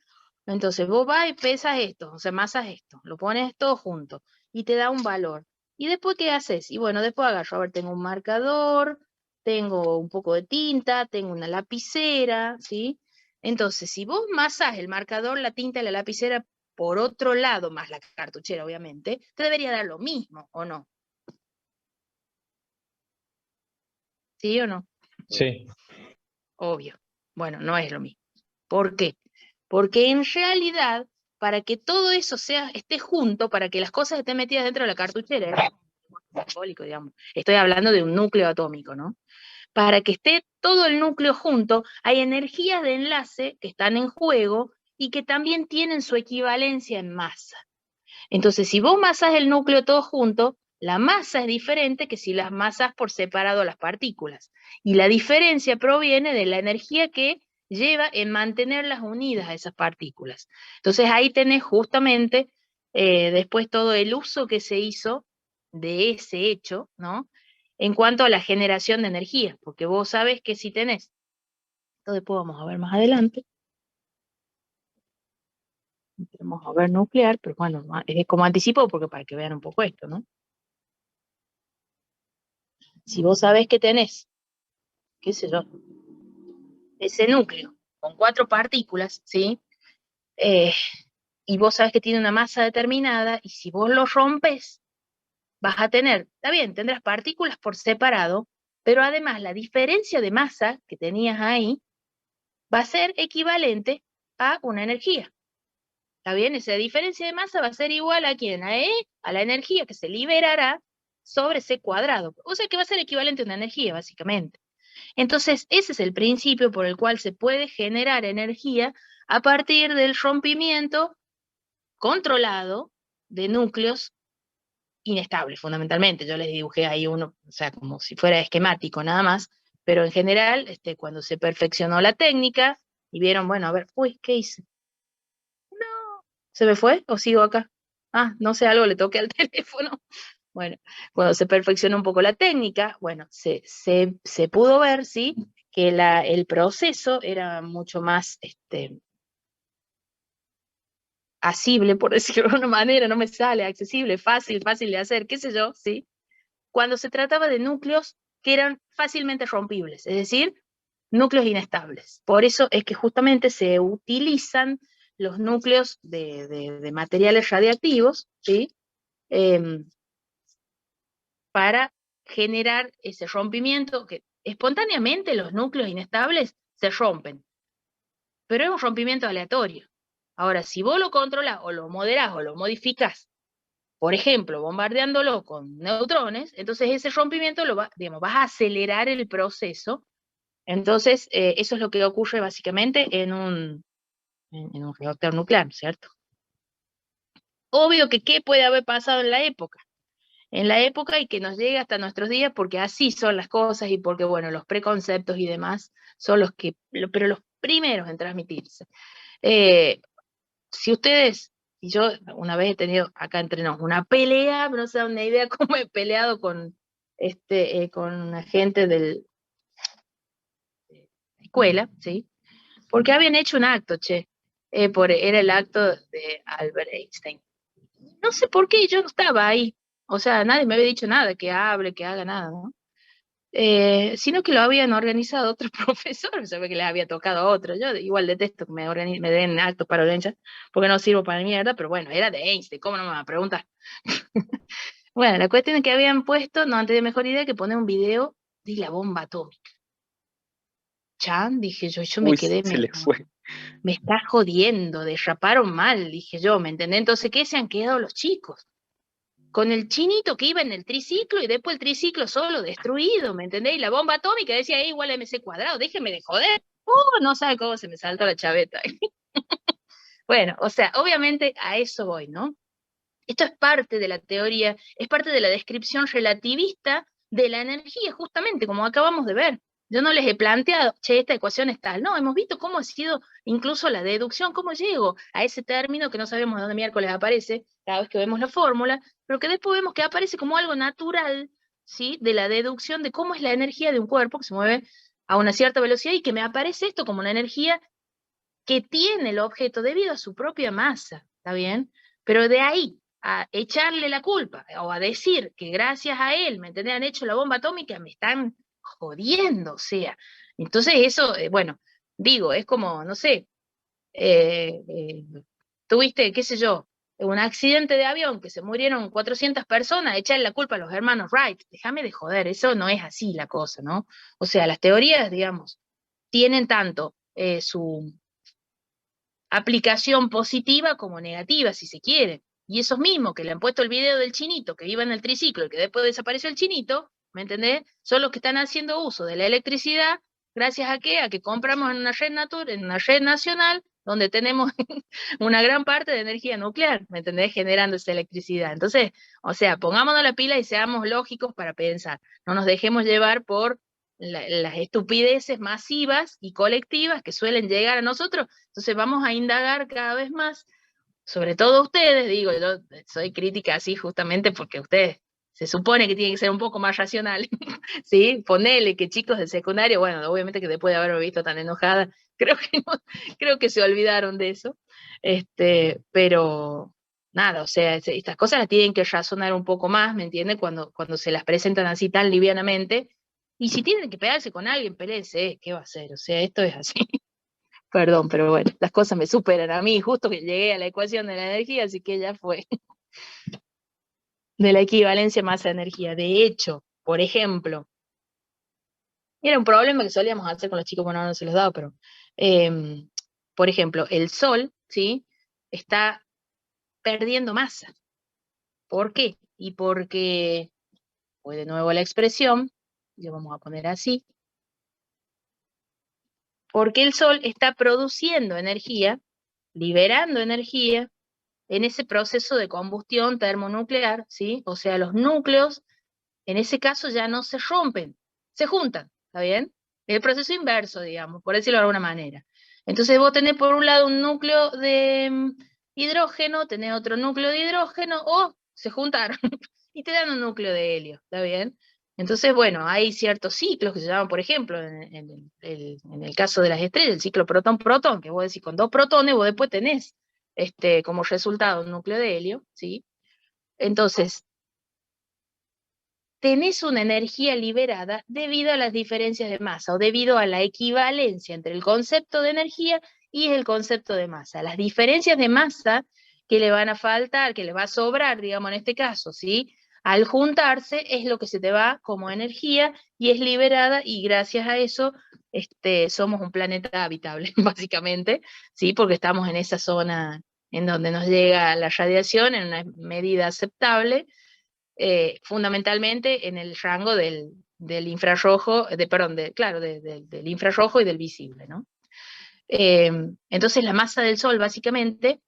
S1: Entonces vos vas y pesas esto, o sea, masas esto, lo pones todo junto y te da un valor. ¿Y después qué haces? Y bueno, después agarro, a ver, tengo un marcador, tengo un poco de tinta, tengo una lapicera, ¿sí? Entonces, si vos masas el marcador, la tinta y la lapicera por otro lado, más la cartuchera, obviamente, te debería dar lo mismo, ¿o no? ¿Sí o no?
S4: Sí.
S1: Obvio. Bueno, no es lo mismo. ¿Por qué? Porque en realidad, para que todo eso esté junto, para que las cosas estén metidas dentro de la cartuchera, es simbólico, digamos. Estoy hablando de un núcleo atómico, ¿no? Para que esté todo el núcleo junto, hay energías de enlace que están en juego y que también tienen su equivalencia en masa. Entonces, si vos masas el núcleo todo junto, la masa es diferente que si las masas por separado las partículas. Y la diferencia proviene de la energía que lleva en mantenerlas unidas a esas partículas. Entonces ahí tenés justamente después todo el uso que se hizo de ese hecho, ¿no? En cuanto a la generación de energía, porque vos sabés que si tenés, esto después vamos a ver más adelante, vamos a ver nuclear, pero bueno, es como anticipo porque para que vean un poco esto, ¿no? Si vos sabés que tenés, qué sé yo, ese núcleo con 4 partículas, ¿sí? Y vos sabés que tiene una masa determinada, y si vos lo rompes, vas a tener, está bien, tendrás partículas por separado, pero además la diferencia de masa que tenías ahí va a ser equivalente a una energía. ¿Está bien? Esa diferencia de masa va a ser igual a quién, a la energía que se liberará sobre ese cuadrado. O sea que va a ser equivalente a una energía, básicamente. Entonces, ese es el principio por el cual se puede generar energía a partir del rompimiento controlado de núcleos inestables, fundamentalmente. Yo les dibujé ahí uno, o sea, como si fuera esquemático nada más, pero en general, cuando se perfeccionó la técnica y vieron, bueno, a ver, uy, ¿qué hice? No, ¿se me fue o sigo acá? Ah, no sé, algo le toqué al teléfono. Bueno, cuando se perfeccionó un poco la técnica, bueno, se pudo ver, ¿sí? Que el proceso era mucho más asible, por decirlo de una manera, no me sale, accesible, fácil de hacer, qué sé yo, ¿sí? Cuando se trataba de núcleos que eran fácilmente rompibles, es decir, núcleos inestables. Por eso es que justamente se utilizan los núcleos de materiales radiactivos, ¿sí? Para generar ese rompimiento, que espontáneamente los núcleos inestables se rompen, pero es un rompimiento aleatorio. Ahora, si vos lo controlás o lo moderás o lo modificás, por ejemplo, bombardeándolo con neutrones, entonces ese rompimiento digamos, vas a acelerar el proceso. Entonces, eso es lo que ocurre básicamente en un reactor nuclear, ¿cierto? Obvio que qué puede haber pasado en la época. En la época y que nos llega hasta nuestros días, porque así son las cosas y porque, bueno, los preconceptos y demás son pero los primeros en transmitirse. Si ustedes, y yo una vez he tenido acá entre nos una pelea, pero no se dan una idea cómo he peleado con una gente de la escuela, ¿sí? Porque habían hecho un acto, era el acto de Albert Einstein. No sé por qué, yo no estaba ahí. O sea, nadie me había dicho nada, que hable, que haga nada, ¿no? sino que lo habían organizado otros profesores, se ve que les había tocado a otro. Yo igual detesto que me den actos para organizar, porque no sirvo para mierda, pero bueno, era de Einstein, ¿cómo no me va a preguntar? Bueno, la cuestión es que habían puesto, no antes de mejor idea, que poner un video de la bomba atómica. Chan, dije yo me
S3: Uy,
S1: quedé,
S3: se le fue.
S1: me está jodiendo, derraparon mal, dije yo, ¿me entendés? Entonces, ¿qué se han quedado los chicos? Con el chinito que iba en el triciclo y después el triciclo solo destruido, ¿me entendés? Y la bomba atómica decía E igual a MC cuadrado, déjeme de joder. No sabe cómo se me saltó la chaveta. Bueno, o sea, obviamente a eso voy, ¿no? Esto es parte de la teoría, es parte de la descripción relativista de la energía, justamente como acabamos de ver. Yo no les he planteado, che, esta ecuación es tal. No, hemos visto cómo ha sido incluso la deducción, cómo llego a ese término que no sabemos de dónde miércoles aparece cada vez que vemos la fórmula, pero que después vemos que aparece como algo natural, ¿sí? De la deducción de cómo es la energía de un cuerpo que se mueve a una cierta velocidad y que me aparece esto como una energía que tiene el objeto debido a su propia masa, ¿está bien? Pero de ahí a echarle la culpa o a decir que gracias a él, ¿me entendés? Han hecho la bomba atómica, me están jodiendo, o sea. Entonces eso, bueno, digo, es como, no sé, tuviste, qué sé yo, un accidente de avión que se murieron 400 personas, echarle la culpa a los hermanos Wright, déjame de joder, eso no es así la cosa, ¿no? O sea, las teorías, digamos, tienen tanto su aplicación positiva como negativa, si se quiere. Y esos mismos que le han puesto el video del chinito que iba en el triciclo y que después desapareció el chinito, ¿me entendés? Son los que están haciendo uso de la electricidad, gracias a qué? A que compramos en una red en una red nacional, donde tenemos una gran parte de energía nuclear, ¿me entendés? Generando esa electricidad. Entonces, o sea, pongámonos la pila y seamos lógicos para pensar. No nos dejemos llevar por las estupideces masivas y colectivas que suelen llegar a nosotros. Entonces vamos a indagar cada vez más, sobre todo ustedes, digo, yo soy crítica así justamente porque ustedes se supone que tienen que ser un poco más racionales, ¿sí? Ponele que chicos de secundario, bueno, obviamente que después de haberme visto tan enojada, creo que, creo que se olvidaron de eso, pero nada, o sea, estas cosas las tienen que razonar un poco más, ¿me entienden? Cuando se las presentan así tan livianamente, y si tienen que pegarse con alguien, peléense, ¿qué va a hacer? O sea, esto es así. Perdón, pero bueno, las cosas me superan a mí, justo que llegué a la ecuación de la energía, así que ya fue. De la equivalencia masa-energía. De hecho, por ejemplo, era un problema que solíamos hacer con los chicos, bueno, no se los daba, pero, por ejemplo, el Sol, ¿sí? Está perdiendo masa. ¿Por qué? Y porque, pues de nuevo la expresión, yo vamos a poner así, porque el Sol está produciendo energía, liberando energía, en ese proceso de combustión termonuclear, ¿sí? O sea, los núcleos, en ese caso ya no se rompen, se juntan, ¿está bien? El proceso inverso, digamos, por decirlo de alguna manera. Entonces vos tenés por un lado un núcleo de hidrógeno, tenés otro núcleo de hidrógeno, o se juntaron y te dan un núcleo de helio, ¿está bien? Entonces, bueno, hay ciertos ciclos que se llaman, por ejemplo, en el caso de las estrellas, el ciclo protón-protón, que vos decís con 2 protones, vos después tenés como resultado un núcleo de helio, ¿sí? Entonces, tenés una energía liberada debido a las diferencias de masa o debido a la equivalencia entre el concepto de energía y el concepto de masa. Las diferencias de masa que le van a faltar, que le va a sobrar, digamos en este caso, ¿sí? Al juntarse es lo que se te va como energía y es liberada y gracias a eso somos un planeta habitable, básicamente, ¿sí? Porque estamos en esa zona en donde nos llega la radiación en una medida aceptable, fundamentalmente en el rango del infrarrojo, perdón, claro, del infrarrojo y del visible, ¿no? Entonces la masa del Sol básicamente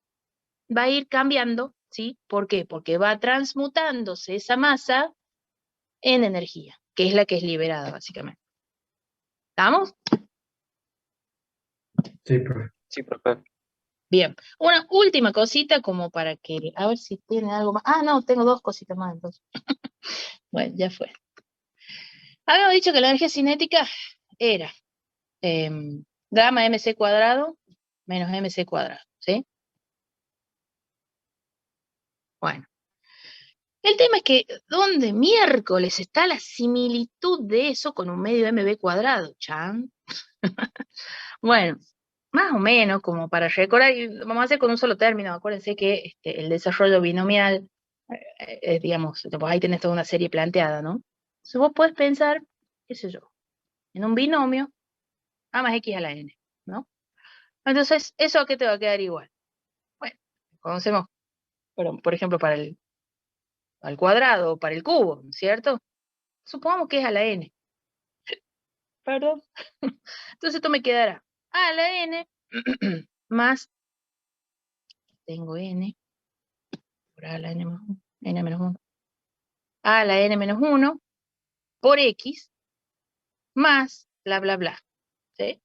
S1: va a ir cambiando, ¿sí? ¿Por qué? Porque va transmutándose esa masa en energía, que es la que es liberada básicamente. ¿Estamos?
S2: Sí, profe.
S3: Sí, profe.
S1: Bien, una última cosita como para que, a ver si tiene algo más. Ah, no, tengo 2 cositas más entonces. Bueno, ya fue. Habíamos dicho que la energía cinética era gamma mc cuadrado menos mc cuadrado, ¿sí? Bueno, El tema es que, ¿dónde miércoles está la similitud de eso con un medio mb cuadrado, chan? Bueno, más o menos, como para recordar, y vamos a hacer con un solo término. Acuérdense que el desarrollo binomial, digamos, pues ahí tenés toda una serie planteada, ¿no? Entonces vos podés pensar, qué sé yo, en un binomio a más x a la n, ¿no? Entonces, ¿eso a qué te va a quedar igual? Bueno, conocemos, por ejemplo, para el al cuadrado o para el cubo, ¿no es cierto? Supongamos que es a la n. Perdón. Entonces esto me quedará a la n más, tengo n, por a la n más 1, n menos 1, a la n menos 1 por x más bla, bla, bla. ¿Sí?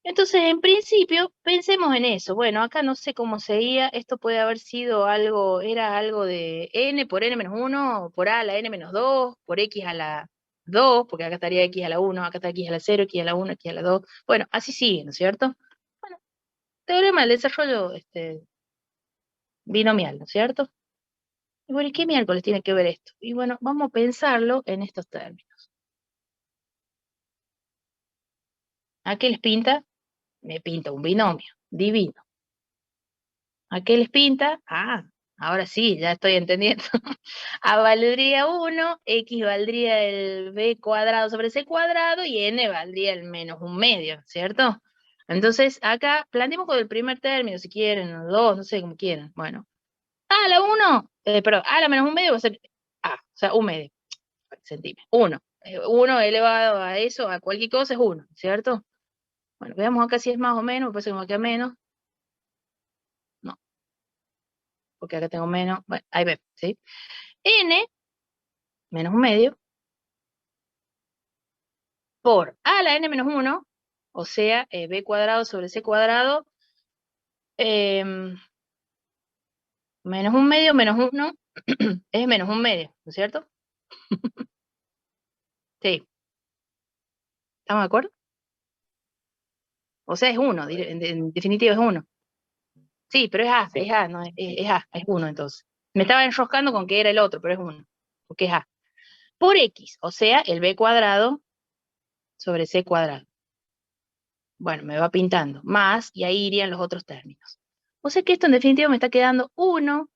S1: Entonces, en principio, pensemos en eso. Bueno, acá no sé cómo seguía. Esto puede haber sido algo, era algo de n por n menos 1, por a la n menos 2, por x a la 2, porque acá estaría x a la 1, acá está x a la 0, x a la 1, x a la 2. Bueno, así sigue, ¿no es cierto? Bueno, teorema del desarrollo binomial, ¿no es cierto? Y bueno, ¿y qué miércoles tiene que ver esto? Y bueno, vamos a pensarlo en estos términos. ¿A qué les pinta? Me pinta un binomio, divino. ¿A qué les pinta? Ah, ahora sí, ya estoy entendiendo. A valdría 1, x valdría el b cuadrado sobre c cuadrado y n valdría el menos un medio, ¿cierto? Entonces, acá planteemos con el primer término, si quieren, o dos, no sé, como quieran. Bueno, a la 1, perdón, a la menos un medio va a ser a, o sea, un medio, centímetro, 1. 1 elevado a eso, a cualquier cosa es 1, ¿cierto? Bueno, veamos acá si es más o menos, me parece que me queda menos. No, porque acá tengo menos, bueno, ahí ve, ¿sí? N menos un medio por a la n menos 1, o sea, b cuadrado sobre c cuadrado, menos un medio menos 1 es menos un medio, ¿no es cierto? Sí, ¿estamos de acuerdo? O sea, es 1, en definitiva es 1. Sí, pero es A, no, es A, es 1 entonces. Me estaba enroscando con que era el otro, pero es 1, porque es A. Por x, o sea, el b cuadrado sobre c cuadrado. Bueno, me va pintando, más, y ahí irían los otros términos. O sea que esto en definitiva me está quedando 1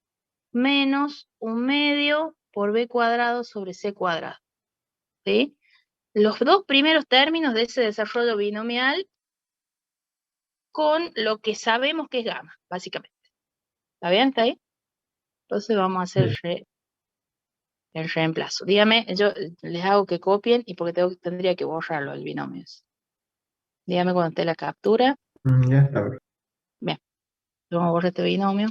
S1: menos un medio por b cuadrado sobre c cuadrado. ¿Sí? Los dos primeros términos de ese desarrollo binomial con lo que sabemos que es gamma, básicamente. ¿Está bien? ¿Está ahí? Entonces vamos a hacer el reemplazo. Dígame, yo les hago que copien y porque tendría que borrarlo el binomio. Dígame cuando esté la captura.
S2: Ya está.
S1: Bien, vamos a borrar este binomio.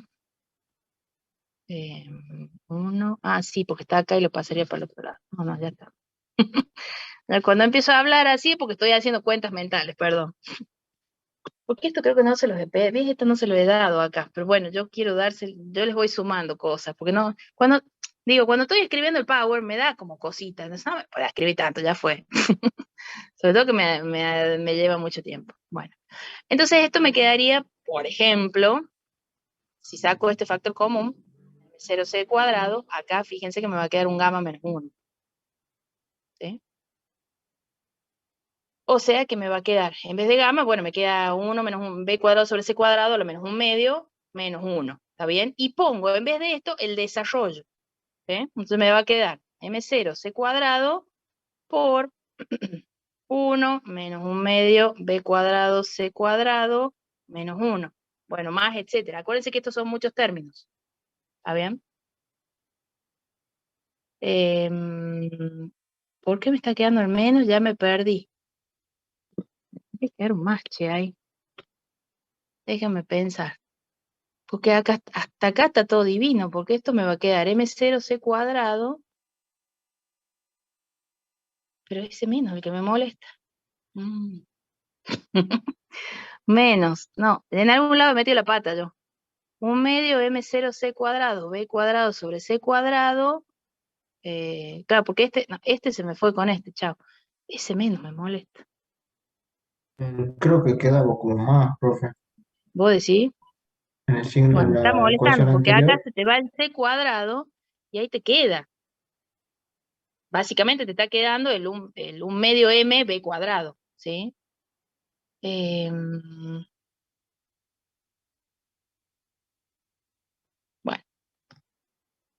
S1: 1, sí, porque está acá y lo pasaría para el otro lado. No, ya está. Cuando empiezo a hablar así, porque estoy haciendo cuentas mentales, perdón. Porque esto creo que no se los he pedido, esto no se lo he dado acá, pero bueno, yo quiero yo les voy sumando cosas, porque no, cuando estoy escribiendo el Power me da como cositas, no me puedo escribir tanto, ya fue. Sobre todo que me lleva mucho tiempo. Bueno, entonces esto me quedaría, por ejemplo, si saco este factor común, 0c cuadrado, acá fíjense que me va a quedar un gamma menos 1. ¿Sí? O sea que me va a quedar, en vez de gamma, bueno, me queda 1 menos un b cuadrado sobre c cuadrado, lo menos un medio, menos 1. ¿Está bien? Y pongo, en vez de esto, el desarrollo. ¿Sí? Entonces me va a quedar m0 c cuadrado por 1 menos un medio b cuadrado c cuadrado menos 1. Bueno, más, etcétera. Acuérdense que estos son muchos términos. ¿Está bien? ¿Por qué me está quedando el menos? Ya me perdí. Tiene que quedar un más, che, ahí. Déjame pensar. Porque acá, hasta acá está todo divino, porque esto me va a quedar m0c cuadrado, pero ese menos el que me molesta. Menos, no, en algún lado he metido la pata yo. Un medio m0c cuadrado, b cuadrado sobre c cuadrado, claro, porque este se me fue con este, chao. Ese menos me molesta.
S2: Creo que quedaba como más, profe.
S1: ¿Vos decís?
S2: En el signo
S1: Bueno,
S2: de
S1: me está
S2: la
S1: molestando,
S2: ecuación
S1: porque acá
S2: anterior.
S1: se te va el c cuadrado y ahí te queda. Básicamente te está quedando el 1 medio m b cuadrado, ¿sí? Bueno,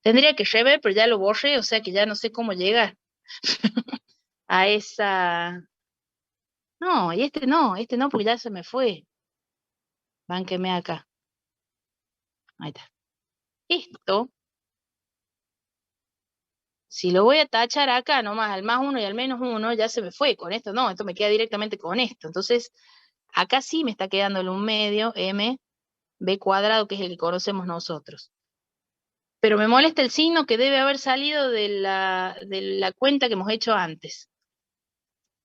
S1: tendría que rever, pero ya lo borré, o sea que ya no sé cómo llegar a esa... No, y este no, porque ya se me fue. Bánqueme acá. Ahí está. Esto, si lo voy a tachar acá nomás, al más uno y al menos uno, ya se me fue. Con esto no, esto me queda directamente con esto. Entonces, acá sí me está quedando el 1 medio m b cuadrado, que es el que conocemos nosotros. Pero me molesta el signo que debe haber salido de la cuenta que hemos hecho antes.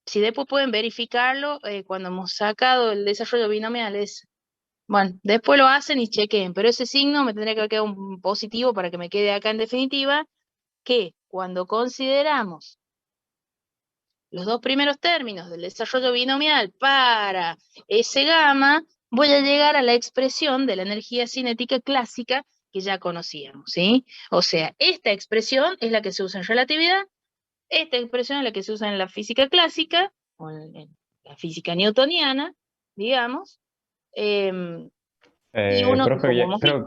S1: Si después pueden verificarlo, cuando hemos sacado el desarrollo binomial es... Bueno, después lo hacen y chequen, pero ese signo me tendría que quedar un positivo para que me quede acá en definitiva, que cuando consideramos los dos primeros términos del desarrollo binomial para S gamma, voy a llegar a la expresión de la energía cinética clásica que ya conocíamos, ¿sí? O sea, esta expresión es la que se usa en relatividad, esta expresión es la que se usa en la física clásica, o en la física newtoniana, digamos, y uno que,
S4: Profe,
S1: como hemos visto,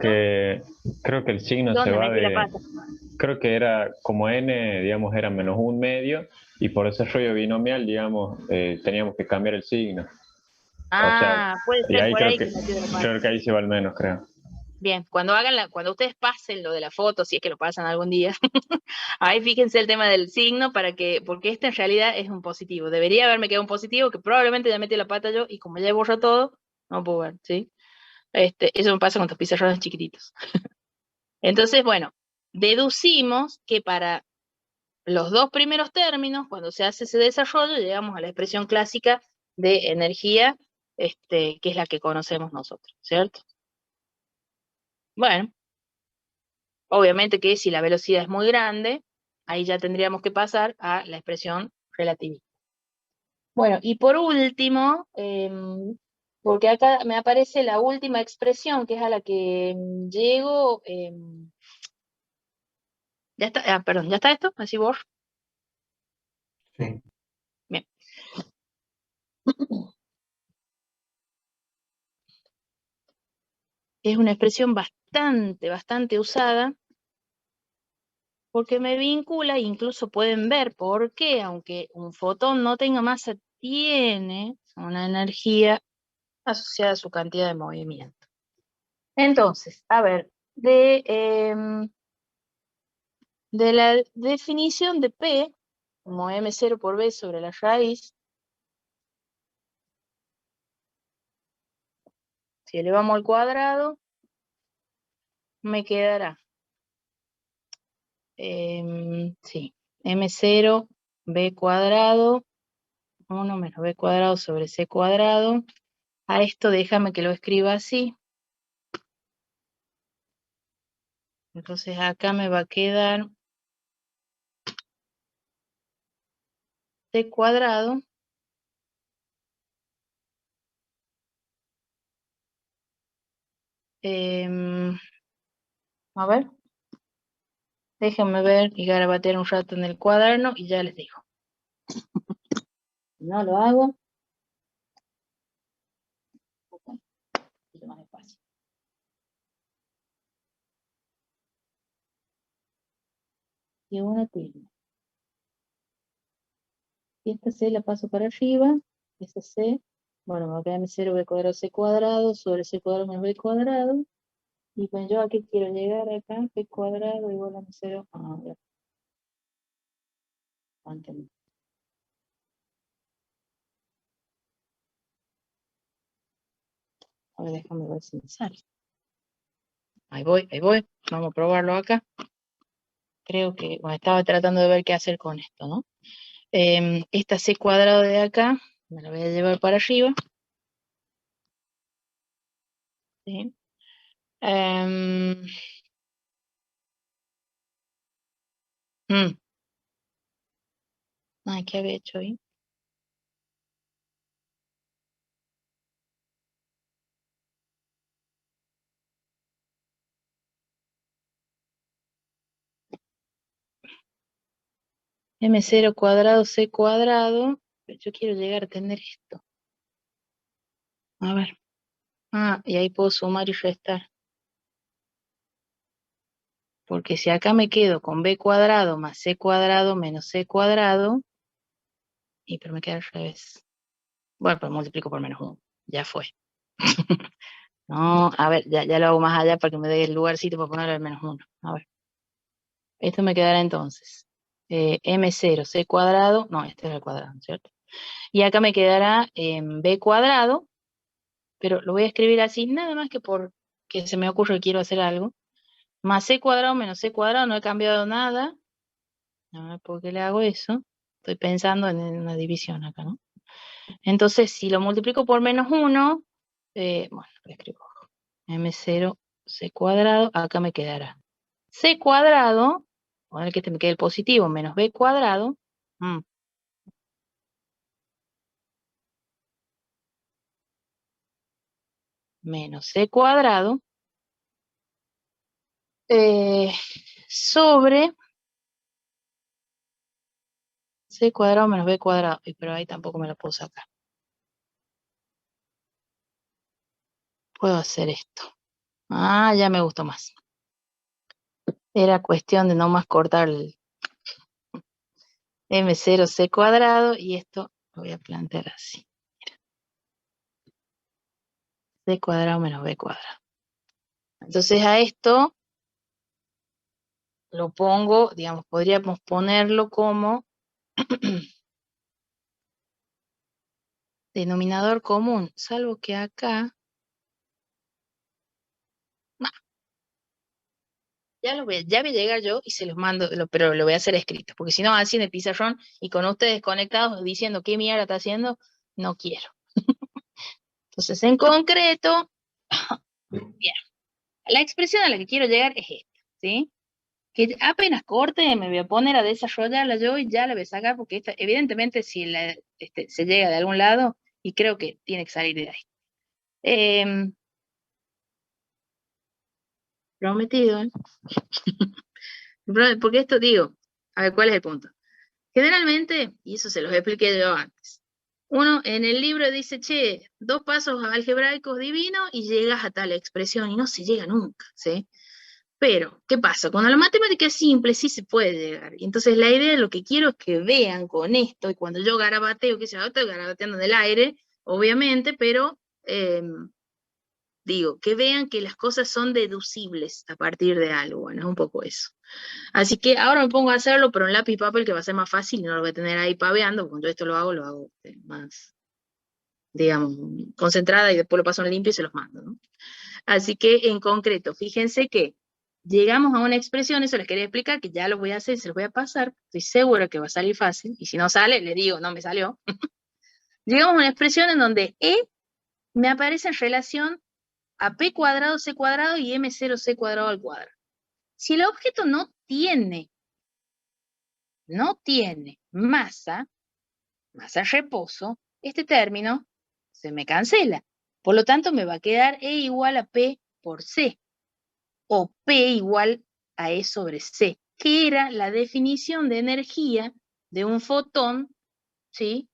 S4: creo que el signo se
S1: ¿dónde
S4: va
S1: metí la
S4: de,
S1: pata?
S4: creo que era como n, digamos, era menos 1 medio, y por ese rollo binomial, digamos, teníamos que cambiar el signo. O sea,
S1: Ah, puede
S4: y
S1: ser
S4: ahí
S1: por ahí que metió la pata.
S4: creo que ahí se va al menos, creo.
S1: Bien, cuando ustedes pasen lo de la foto, si es que lo pasan algún día, ahí fíjense el tema del signo porque este en realidad es un positivo. Debería haberme quedado un positivo que probablemente ya metí la pata yo y como ya borro todo, no puedo ver, ¿sí? Eso me pasa con los pizarrones chiquititos. Entonces, bueno, deducimos que para los dos primeros términos, cuando se hace ese desarrollo, llegamos a la expresión clásica de energía, que es la que conocemos nosotros, ¿cierto? Bueno, obviamente que si la velocidad es muy grande, ahí ya tendríamos que pasar a la expresión relativista. Bueno, y por último, porque acá me aparece la última expresión, que es a la que llego, ya está, perdón, ¿ya está esto? Así vos.
S2: Sí.
S1: Bien. Es una expresión bastante usada, porque me vincula, incluso pueden ver por qué, aunque un fotón no tenga masa, tiene una energía asociada a su cantidad de movimiento. Entonces, a ver, de la definición de P, como M0 por B sobre la raíz, si elevamos al cuadrado, me quedará, sí, M0 B cuadrado, 1 menos B cuadrado sobre C cuadrado. A esto déjame que lo escriba así. Entonces acá me va a quedar C cuadrado a ver, déjenme ver y garabatear un rato en el cuaderno y ya les digo. No lo hago. Un poquito más despacio. Y una tilde. Y esta C la paso para arriba. Esa C, bueno, me va a quedar mi 0 B cuadrado C cuadrado sobre C cuadrado menos B cuadrado. Y pues yo aquí quiero llegar acá, B cuadrado igual a mi 0. Ah, ya. Aguántenme. A ver, déjame ver si me sale. Ahí voy, ahí voy. Vamos a probarlo acá. Creo que, bueno, estaba tratando de ver qué hacer con esto, ¿no? Esta C cuadrado de acá, me la voy a llevar para arriba. ¿Sí? Ay, ¿qué había hecho ahí? M0 cuadrado C cuadrado. Yo quiero llegar a tener esto. A ver. Ah, y ahí puedo sumar y restar. Porque si acá me quedo con B cuadrado más C cuadrado menos C cuadrado, pero me queda al revés. Bueno, pues multiplico por menos 1. Ya fue. No, a ver, ya lo hago más allá para que me dé el lugarcito para ponerle el menos 1. A ver. Esto me quedará entonces. M0, C cuadrado. No, este es el cuadrado, ¿cierto? Y acá me quedará B cuadrado. Pero lo voy a escribir así, nada más que porque se me ocurre que quiero hacer algo. Más C cuadrado menos C cuadrado, no he cambiado nada. A ver, ¿por qué le hago eso? Estoy pensando en una división acá, ¿no? Entonces, si lo multiplico por menos 1, bueno, lo escribo. M0, C cuadrado, acá me quedará C cuadrado, poner que este me quede el positivo, menos B cuadrado, menos C cuadrado, sobre C cuadrado menos B cuadrado. Pero ahí tampoco me lo puedo sacar. Puedo hacer esto. Ah, ya me gustó más. Era cuestión de no más cortar el M0 C cuadrado y esto lo voy a plantear así. C cuadrado menos B cuadrado. Entonces a esto lo pongo, digamos, podríamos ponerlo como denominador común, salvo que acá, no, ya voy a llegar yo y se los mando, pero lo voy a hacer escrito, porque si no, así en el pizarrón y con ustedes conectados diciendo qué mierda está haciendo, no quiero. Entonces, en concreto, bien, la expresión a la que quiero llegar es esta, ¿sí? Que apenas corte me voy a poner a desarrollarla yo y ya la voy a sacar, porque esta, evidentemente, si se llega de algún lado, y creo que tiene que salir de ahí. Prometido, ¿eh? Porque esto digo, a ver, ¿cuál es el punto? Generalmente, y eso se los expliqué yo antes, uno en el libro dice, che, 2 pasos algebraicos divinos y llegas a tal expresión, y no se llega nunca, ¿sí? Pero, ¿qué pasa? Cuando la matemática es simple, sí se puede llegar. Y entonces la idea, lo que quiero es que vean con esto, y cuando yo garabateo, que se va garabateando en el aire, obviamente, pero digo, que vean que las cosas son deducibles a partir de algo, bueno, es un poco eso. Así que ahora me pongo a hacerlo, pero en lápiz y papel, que va a ser más fácil, y no lo voy a tener ahí paveando. Cuando esto lo hago más, digamos, concentrada, y después lo paso en limpio y se los mando, ¿no? Así que en concreto, fíjense que llegamos a una expresión, eso les quería explicar, que ya lo voy a hacer, se los voy a pasar, estoy segura que va a salir fácil, y si no sale, le digo, no me salió. Llegamos a una expresión en donde E me aparece en relación a P cuadrado, C cuadrado y M0 C cuadrado al cuadrado. Si el objeto no tiene masa reposo, este término se me cancela. Por lo tanto, me va a quedar E igual a P por C, o P igual a E sobre C, que era la definición de energía de un fotón, ¿sí?,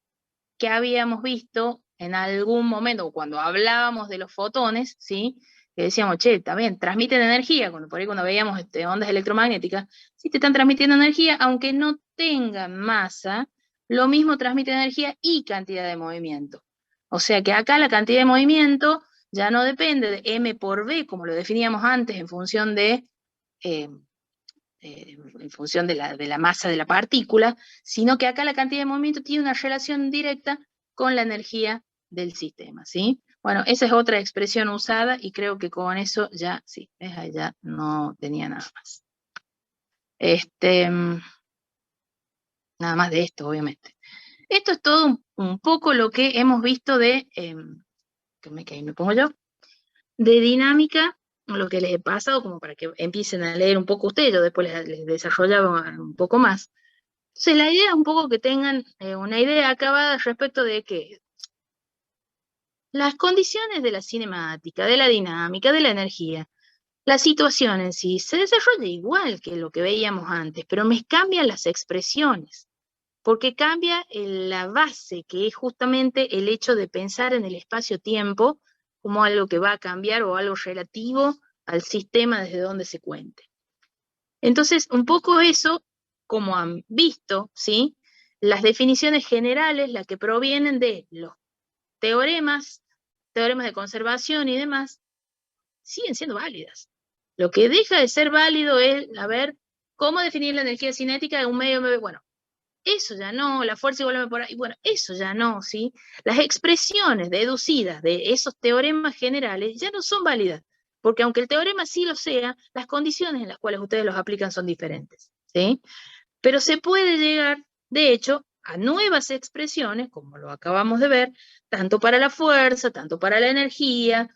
S1: que habíamos visto en algún momento, cuando hablábamos de los fotones, ¿sí?, que decíamos, che, también transmiten energía, cuando veíamos ondas electromagnéticas, sí te están transmitiendo energía, aunque no tengan masa, lo mismo transmite energía y cantidad de movimiento. O sea que acá la cantidad de movimiento ya no depende de M por B, como lo definíamos antes, en función de la masa de la partícula, sino que acá la cantidad de movimiento tiene una relación directa con la energía del sistema, ¿sí? Bueno, esa es otra expresión usada y creo que con eso ya, sí, ya no tenía nada más. Nada más de esto, obviamente. Esto es todo un poco lo que hemos visto de, que me pongo yo, de dinámica, lo que les he pasado, como para que empiecen a leer un poco ustedes, yo después les desarrollaba un poco más. Entonces la idea es un poco que tengan una idea acabada respecto de que las condiciones de la cinemática, de la dinámica, de la energía, la situación en sí se desarrolla igual que lo que veíamos antes, pero me cambian las expresiones. porque cambia la base, que es justamente el hecho de pensar en el espacio-tiempo como algo que va a cambiar o algo relativo al sistema desde donde se cuente. Entonces, un poco eso, como han visto, ¿sí? Las definiciones generales, las que provienen de los teoremas de conservación y demás, siguen siendo válidas. Lo que deja de ser válido es, a ver, cómo definir la energía cinética de un medio, bueno, eso ya no, la fuerza igual por ahí, bueno, eso ya no, ¿sí? Las expresiones deducidas de esos teoremas generales ya no son válidas, porque aunque el teorema sí lo sea, las condiciones en las cuales ustedes los aplican son diferentes, ¿sí? Pero se puede llegar, de hecho, a nuevas expresiones, como lo acabamos de ver, tanto para la fuerza, tanto para la energía,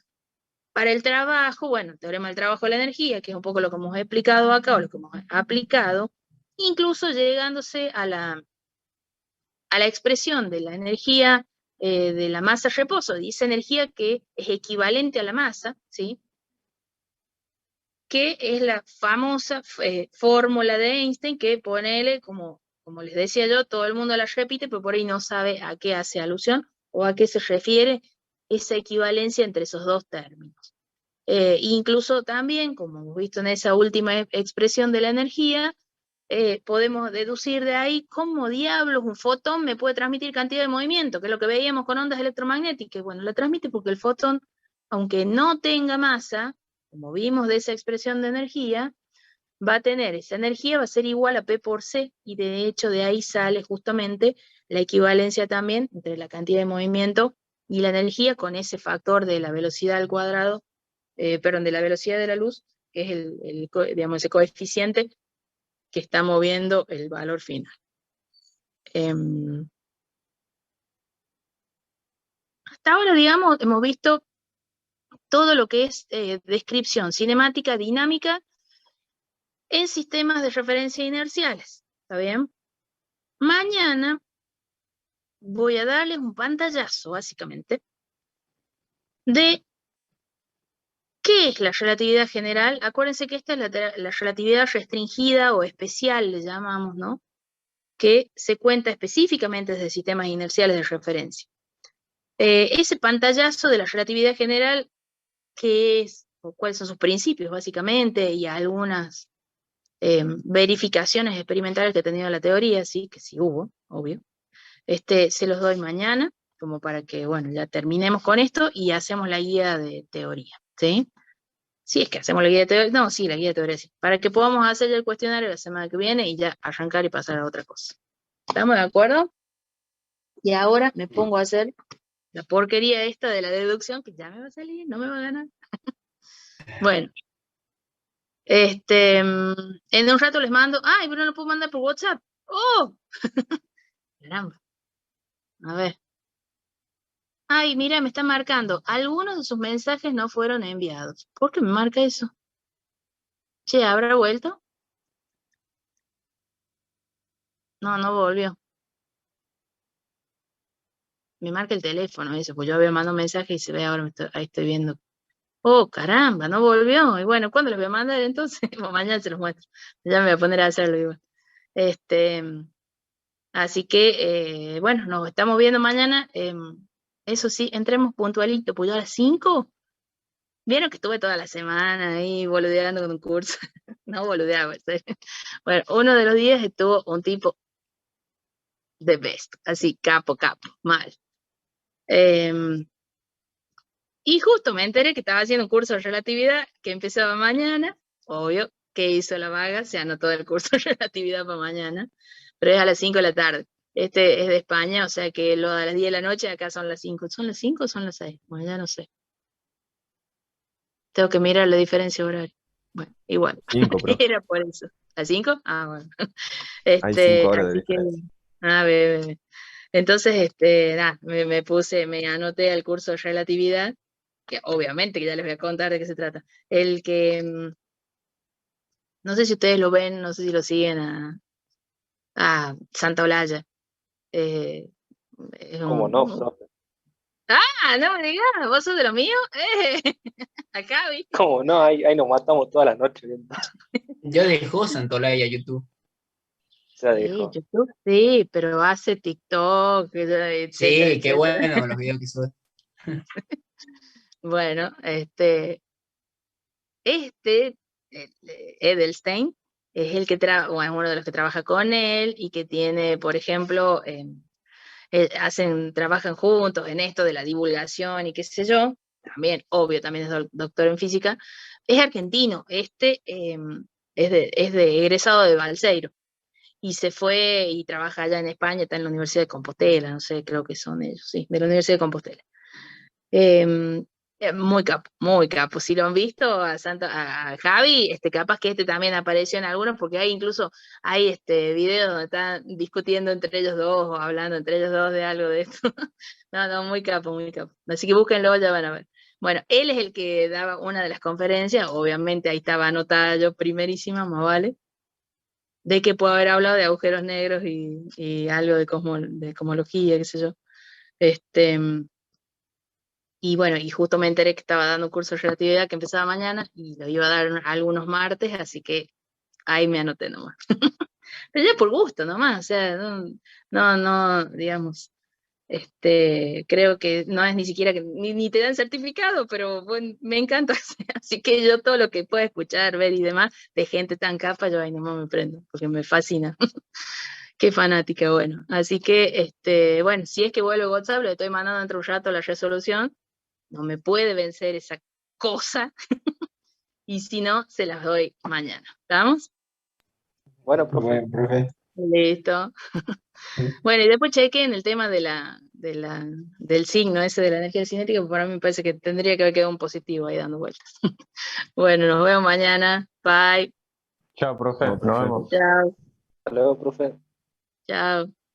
S1: para el trabajo, bueno, el teorema del trabajo de la energía, que es un poco lo que hemos explicado acá, o lo que hemos aplicado, incluso llegándose a la expresión de la energía de la masa reposo, de esa energía que es equivalente a la masa, ¿sí? Que es la famosa fórmula de Einstein, que ponele, como les decía yo, todo el mundo la repite, pero por ahí no sabe a qué hace alusión o a qué se refiere esa equivalencia entre esos dos términos. Incluso también, como hemos visto en esa última expresión de la energía, podemos deducir de ahí cómo diablos un fotón me puede transmitir cantidad de movimiento, que es lo que veíamos con ondas electromagnéticas. Bueno, la transmite porque el fotón, aunque no tenga masa, como vimos de esa expresión de energía, va a tener esa energía, va a ser igual a P por C, y de hecho de ahí sale justamente la equivalencia también entre la cantidad de movimiento y la energía con ese factor de la velocidad al cuadrado, perdón, de la velocidad de la luz, que es digamos, ese coeficiente que está moviendo el valor final. Hasta ahora, digamos, hemos visto todo lo que es descripción cinemática dinámica en sistemas de referencia inerciales. ¿Está bien? Mañana voy a darles un pantallazo, básicamente, de qué es la relatividad general. Acuérdense que esta es la relatividad restringida o especial, le llamamos, ¿no? Que se cuenta específicamente desde sistemas inerciales de referencia. Ese pantallazo de la relatividad general, qué es, o cuáles son sus principios, básicamente, y algunas verificaciones experimentales que ha tenido la teoría, sí, que sí hubo, obvio. Se los doy mañana, como para que, bueno, ya terminemos con esto y hacemos la guía de teoría, ¿sí? Sí, es que hacemos la guía de teoría, no, sí, la guía de teoría, sí, para que podamos hacer el cuestionario la semana que viene y ya arrancar y pasar a otra cosa. ¿Estamos de acuerdo? Y ahora me pongo a hacer la porquería esta de la deducción, que ya me va a salir, no me va a ganar. Bueno, en un rato les mando, ay, pero no lo puedo mandar por WhatsApp. ¡Oh! Caramba. A ver. Ay, mira, me está marcando. Algunos de sus mensajes no fueron enviados. ¿Por qué me marca eso? Che, ¿habrá vuelto? No, no volvió. Me marca el teléfono eso, pues yo había mandado un mensaje y se ve ahora, ahí estoy viendo. Oh, caramba, no volvió. Y bueno, ¿cuándo los voy a mandar entonces? Pues mañana se los muestro. Ya me voy a poner a hacerlo igual. Así que, bueno, nos estamos viendo mañana. Eso sí, entremos puntualito, pues yo a las 5. Vieron que estuve toda la semana ahí boludeando con un curso. No boludeaba. ¿Sí? Bueno, uno de los días estuvo un tipo de best, así, capo, mal. Y justo me enteré que estaba haciendo un curso de relatividad que empezaba mañana. Obvio, que hizo la vaga, se anotó el curso de relatividad para mañana, pero es a las 5 de la tarde. Este es de España, o sea que lo de las 10 de la noche, acá son las 5. ¿Son las 5 o son las 6? Bueno, ya no sé. Tengo que mirar la diferencia horaria. Bueno, igual.
S4: 5, pero
S1: Era por eso. ¿Las 5? Ah, bueno.
S4: hay 5 horas de
S1: Así que,
S4: diferencia.
S1: bebé. Entonces, nada, me anoté al curso de relatividad, que obviamente que ya les voy a contar de qué se trata. El que, no sé si ustedes lo ven, no sé si lo siguen a Santa Olalla. Es
S3: ¿Cómo no, profe?
S1: Ah, no me digas, ¿vos sos de lo mío? Acá, ¿viste?
S3: ¿Cómo no? Ahí nos matamos todas las noches viendo.
S5: Ya dejó Santolaya YouTube.
S3: Ya
S1: Sí,
S3: dijo.
S1: YouTube sí, pero hace TikTok, etcétera,
S5: Sí, qué
S1: etcétera.
S5: bueno los videos que sube.
S1: Bueno, Edelstein, es el que es uno de los que trabaja con él y que tiene, por ejemplo, trabajan juntos en esto de la divulgación y qué sé yo, también, obvio, también es doctor en física, es argentino, es de egresado de Balseiro, y se fue y trabaja allá en España, está en la Universidad de Compostela, no sé, creo que son ellos, sí, de la Universidad de Compostela. Muy capo, muy capo. Si lo han visto a Javi, capaz que también apareció en algunos, porque hay videos donde están discutiendo entre ellos dos o hablando entre ellos dos de algo de esto. No, no, muy capo, muy capo. Así que búsquenlo, ya van a ver. Bueno, él es el que daba una de las conferencias, obviamente ahí estaba anotada yo primerísima, más vale, de que puedo haber hablado de agujeros negros y algo de cosmología, qué sé yo. Y bueno, y justo me enteré que estaba dando un curso de relatividad que empezaba mañana y lo iba a dar algunos martes, así que ahí me anoté nomás. Pero ya por gusto nomás, o sea, no, digamos, creo que no es ni siquiera que ni te dan certificado, pero bueno, me encanta. Así que yo todo lo que pueda escuchar, ver y demás de gente tan capa, yo ahí nomás me prendo, porque me fascina. Qué fanática, bueno. Así que, bueno, si es que vuelve a WhatsApp, le estoy mandando dentro de un rato la resolución. No me puede vencer esa cosa. Y si no, se las doy mañana. ¿Estamos?
S3: Bueno, profe.
S2: Bueno, profe.
S1: Listo. Bueno, y después chequen el tema del signo ese de la energía cinética, porque para mí me parece que tendría que haber quedado un positivo ahí dando vueltas. Bueno, nos vemos mañana. Bye.
S4: Chao, profe.
S2: No,
S4: Nos
S2: profe.
S4: vemos.
S1: Chao.
S3: Hasta luego, profe.
S1: Chao.